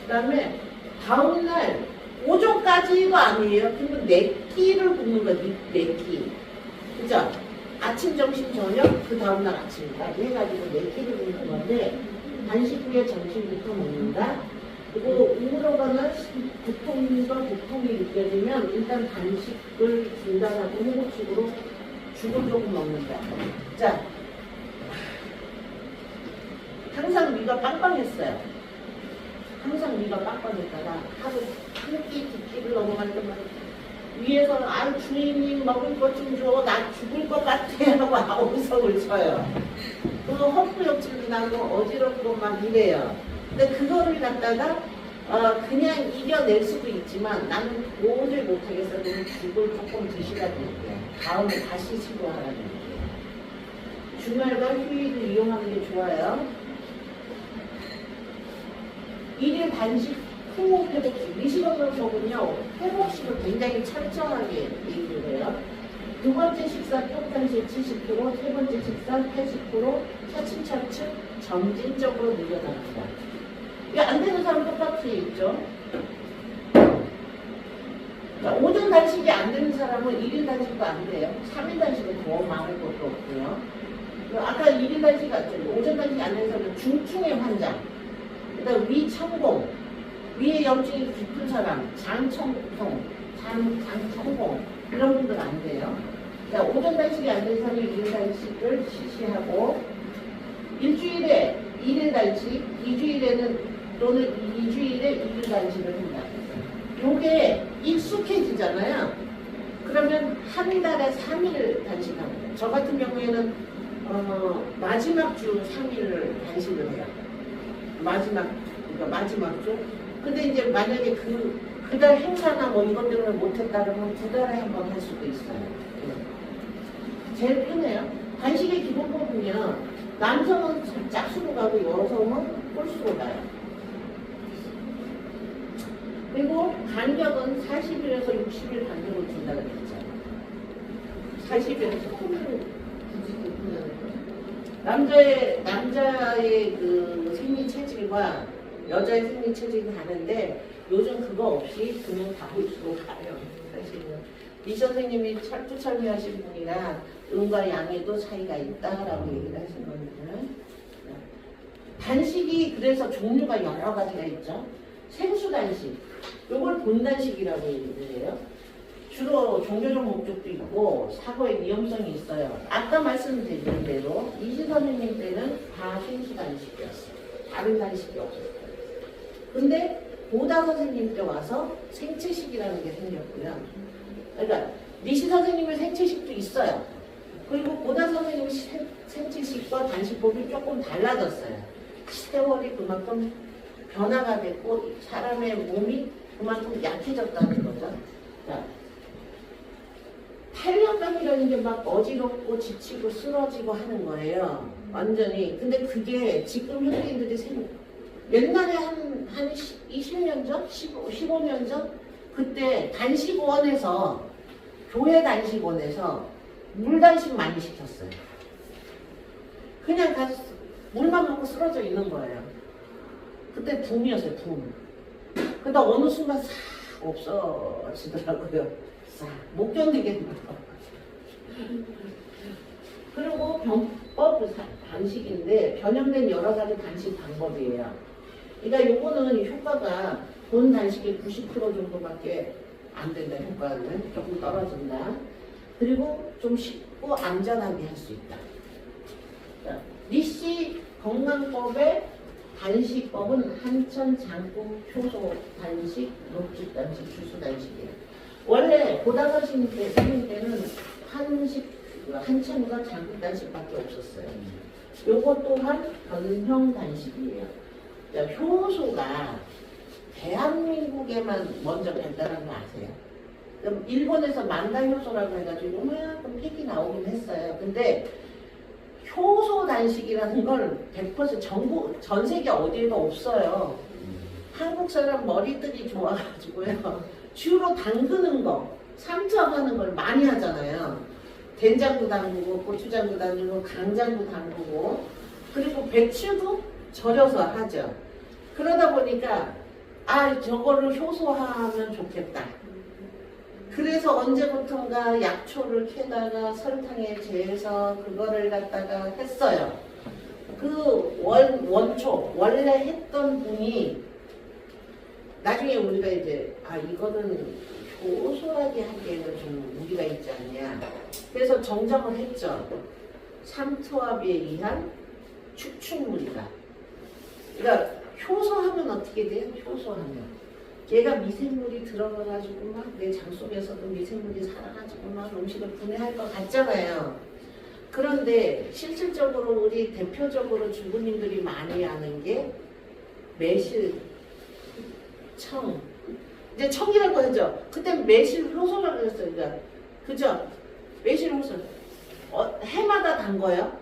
그 다음에 다음날 오전까지도 아니에요. 그러면 4끼를 굶는 거예요. 4끼. 그죠? 아침, 점심, 저녁, 그 다음날 아침까지 해가지고 4끼를 굶는 건데, 단식 후에 점심부터 먹는다. 그리고 우울하거나 고통이 느껴지면 일단 단식을 중단하고 후보식으로 죽을 조금 먹는다. 자, 항상 위가 빵빵했어요. 항상 위가 빵빵했다가 하루 한 끼, 2끼를 넘어갈 때만 위에서는 주인님 먹을 것 좀 줘. 나 죽을 것 같아 하고 아우성을 쳐요. 그리고 헛구역질도 나고 어지럽고 막 이래요. 근데 그거를 갖다가 그냥 이겨낼 수도 있지만 나는 도저히 못하겠어. 그럼 죽을 조금 드시라 드릴게요. 다음에 다시 시도하라 드릴게요. 주말과 휴일을 이용하는 게 좋아요. 1일 단식 후 회복식. 미식업법은요, 회복식을 굉장히 철저하게 얘기를 해요. 두 번째 식사 평상시에 70%, 세 번째 식사 80%, 차츰차츰 점진적으로 늘려납니다. 이게 안 되는 사람 똑같이 있죠. 자, 오전 단식이 안 되는 사람은 1일 단식도 안 돼요. 3일 단식은 더 많을 것도 없고요. 아까 1일 단식 같죠. 오전 단식이 안 되는 사람은 중증의 환자, 그다음 위천공, 위에 염증이 깊은 사람, 장청통, 장천공, 이런 분들 안 돼요. 자, 오전 단식이 안 되는 사람이 1일 단식을 실시하고, 일주일에 1일 단식, 2주일에는 또는 2주일에 1일 단식을 한다. 요게 익숙해지잖아요. 그러면 한 달에 3일 단식합니다. 저 같은 경우에는 마지막 주 3일을 단식을 해요. 마지막 주. 근데 이제 만약에 그달 행사나 뭐 이것 때문에 못했다 그러면 2달에 한 번 할 수도 있어요. 제일 편해요. 단식의 기본법은요, 남성은 짝수로 가고 여성은 홀수로 가요. 그리고 간격은 40일에서 60일 간격을 준다고 그랬잖아. 40일에서 남자의 그 생리 체질과 여자의 생리 체질이 다른데 요즘 그거 없이 그냥 다 볼 수가 가요. 사실은 이 선생님이 철두철미하신 분이라 음과 양에도 차이가 있다라고 얘기를 하신 겁니다. 단식이 그래서 종류가 여러 가지가 있죠. 생수 단식, 요걸 본단식이라고 얘기를 해요. 주로 종교적 목적도 있고 사고의 위험성이 있어요. 아까 말씀드린 대로 이시 선생님 때는 다 생수 단식이었어요. 다른 단식이 없었어요. 근데 보다 선생님 때 와서 생채식이라는 게 생겼고요. 그러니까 니시 선생님의 생채식도 있어요. 그리고 보다 선생님의 생채식과 단식법이 조금 달라졌어요. 세월이 그만큼 변화가 됐고 사람의 몸이 그만큼 약해졌다는 거죠. 자, 탄력감이라는 게 막 어지럽고 지치고 쓰러지고 하는 거예요. 완전히. 근데 그게 지금 현대인들이 옛날에 한 20년 전? 15년 전? 그때 단식원에서 교회 단식원에서 물 단식 많이 시켰어요. 그냥 가서 물만 먹고 쓰러져 있는 거예요. 그때 붐이었어요, 붐. 그러다 어느 순간 싹 없어지더라고요. 싹. 못 견디겠는 거. 그리고 병법 단식인데 변형된 여러 가지 단식 방법이에요. 그러니까 요거는 효과가 본 단식의 90% 정도밖에 안 된다. 효과는 조금 떨어진다. 그리고 좀 쉽고 안전하게 할 수 있다. 자, 니시 건강법의 단식법은 한천, 장국, 효소 단식, 녹즙 단식, 주스 단식이에요. 원래 고다선생 때는 한천과 장국 단식밖에 없었어요. 요것 또한 변형 단식이에요. 자, 효소가 대한민국에만 먼저 발달한 거 아세요? 그럼 일본에서 만다 효소라고 해가지고 요만큼 팩이 나오긴 했어요. 근데 효소 단식이라는 걸 100% 전 세계 어디에도 없어요. 한국 사람 머리들이 좋아가지고요. 주로 담그는 거, 삼척하는 걸 많이 하잖아요. 된장도 담그고, 고추장도 담그고, 간장도 담그고, 그리고 배추도 절여서 하죠. 그러다 보니까 저거를 효소화하면 좋겠다. 그래서 언제부턴가 약초를 캐다가 설탕에 재서 그거를 갖다가 했어요. 그 원초, 원래 했던 분이 나중에 우리가 이제 이거는 효소하게 하기에는 좀 무리가 있지 않냐. 그래서 정정을 했죠. 삼투압에 의한 축축무리가. 그러니까 효소하면 어떻게 돼요? 효소하면. 얘가 미생물이 들어가가지고 막 내 장 속에서도 미생물이 살아가지고 막 음식을 분해할 것 같잖아요. 그런데 실질적으로 우리 대표적으로 주부님들이 많이 아는 게 매실, 청. 이제 청이라고 하죠. 그때 매실 효소라고 했어요. 그러니까 그죠? 매실 효소. 해마다 담궈요.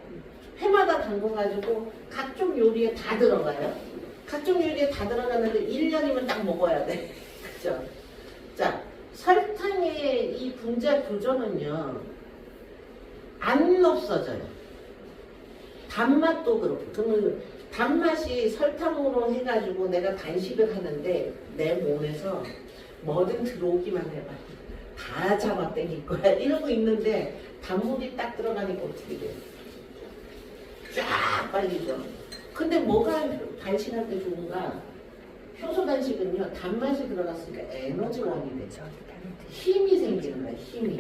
해마다 담궈가지고 각종 요리에 다 들어가요. 각종 요리에 다 들어가는데 1년이면 딱 먹어야 돼. 그죠? 자, 설탕의 이 분자 구조는요, 안 없어져요. 단맛도 그렇고. 그러면 단맛이 설탕으로 해가지고 내가 단식을 하는데 내 몸에서 뭐든 들어오기만 해봐. 다 잡아 당길 거야. 이러고 있는데 단물이 딱 들어가니까 어떻게 돼? 쫙 빨리죠. 근데 뭐가 단식할 때 좋은가? 효소 단식은요, 단맛이 들어갔으니까 에너지원이 되죠. 힘이 생기는 거야, 힘이.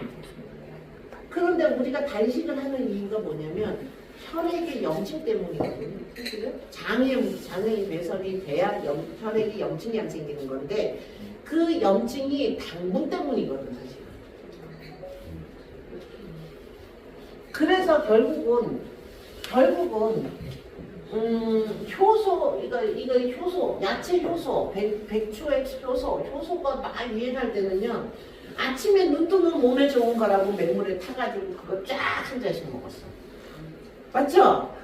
그런데 우리가 단식을 하는 이유가 뭐냐면 혈액의 염증 때문이거든요. 장의 배설이 돼야 혈액이 염증이 안 생기는 건데 그 염증이 당분 때문이거든, 사실. 그래서 결국은 효소, 이거 효소, 야채 효소, 백초의 효소가 막 유행할 때는요, 아침에 눈 뜨면 몸에 좋은 거라고 맹물에 타가지고 그거 쫙 한 잔씩 먹었어. 맞죠?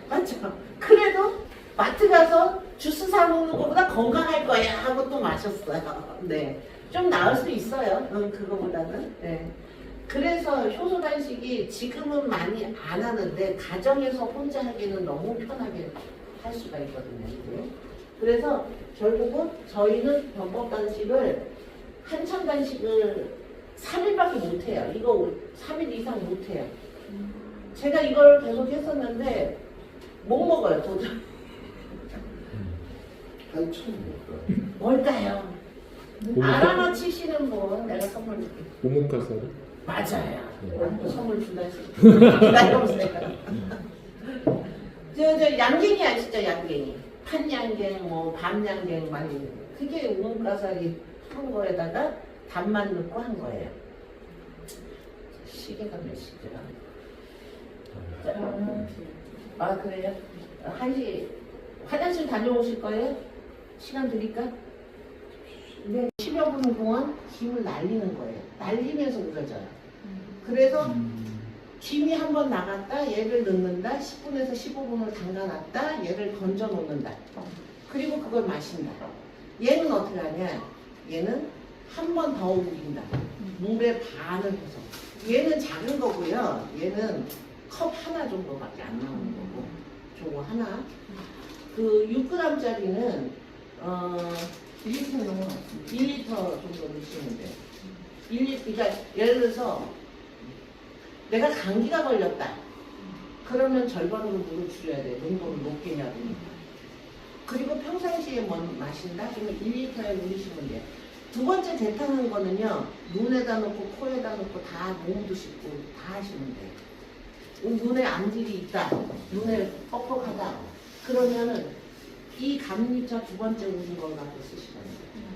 맞죠? 그래도 마트 가서 주스 사 먹는 것보다 건강할 거야 하고 또 마셨어요. 네. 좀 나을 수 있어요. 그거보다는. 네. 그래서 효소 단식이 지금은 많이 안 하는데 가정에서 혼자 하기는 너무 편하게 할 수가 있거든요. 이게. 그래서 결국은 저희는 변법 단식을 한참 단식을 3일밖에 못 해요. 이거 3일 이상 못 해요. 제가 이걸 계속 했었는데 못 먹어요. 도저히. 한참 먹어요. 뭘까요? 알아맞히시는 분 내가 선물 줄게. 오목가사리? 맞아요. 선물 준다시. 기다려보세요. 저 양갱이 아시죠? 양갱이. 판양갱, 뭐 밤양갱 많이. 그게 오목가사리 한 거에다가 밥만 넣고 한 거예요. 시계가 몇 시죠? 아 그래요? 1시 화장실 다녀오실 거예요? 시간 드릴까? 네. 10여 분 동안 김을 날리는 거예요. 날리면서 우려져요. 그래서 김이 한 번 나갔다 얘를 넣는다 10분에서 15분을 담가놨다 얘를 건져 놓는다 그리고 그걸 마신다. 얘는 어떻게 하냐, 얘는 한 번 더 우린다. 물에 반을 해서. 얘는 작은 거고요, 얘는 컵 하나 정도밖에 안 나오는 거고, 저거 하나. 그 6g짜리는 1리터 넘어 1리터 정도 넣으시면 돼요. 1리터, 그러니까 예를 들어서 내가 감기가 걸렸다. 그러면 절반으로 물을 줄여야 돼. 농도를 높게 해야 되니까. 그리고 평상시에 마신다? 그러면 1리터에 넣으시면 돼요. 두 번째 대타는 거는요, 눈에다 넣고 코에다 넣고 다 몸도 씻고 다 하시면 돼요. 눈에 암질이 있다, 눈에 뻑뻑하다, 그러면은 이 감리차 두 번째 우린 걸 갖고 쓰시면 돼요.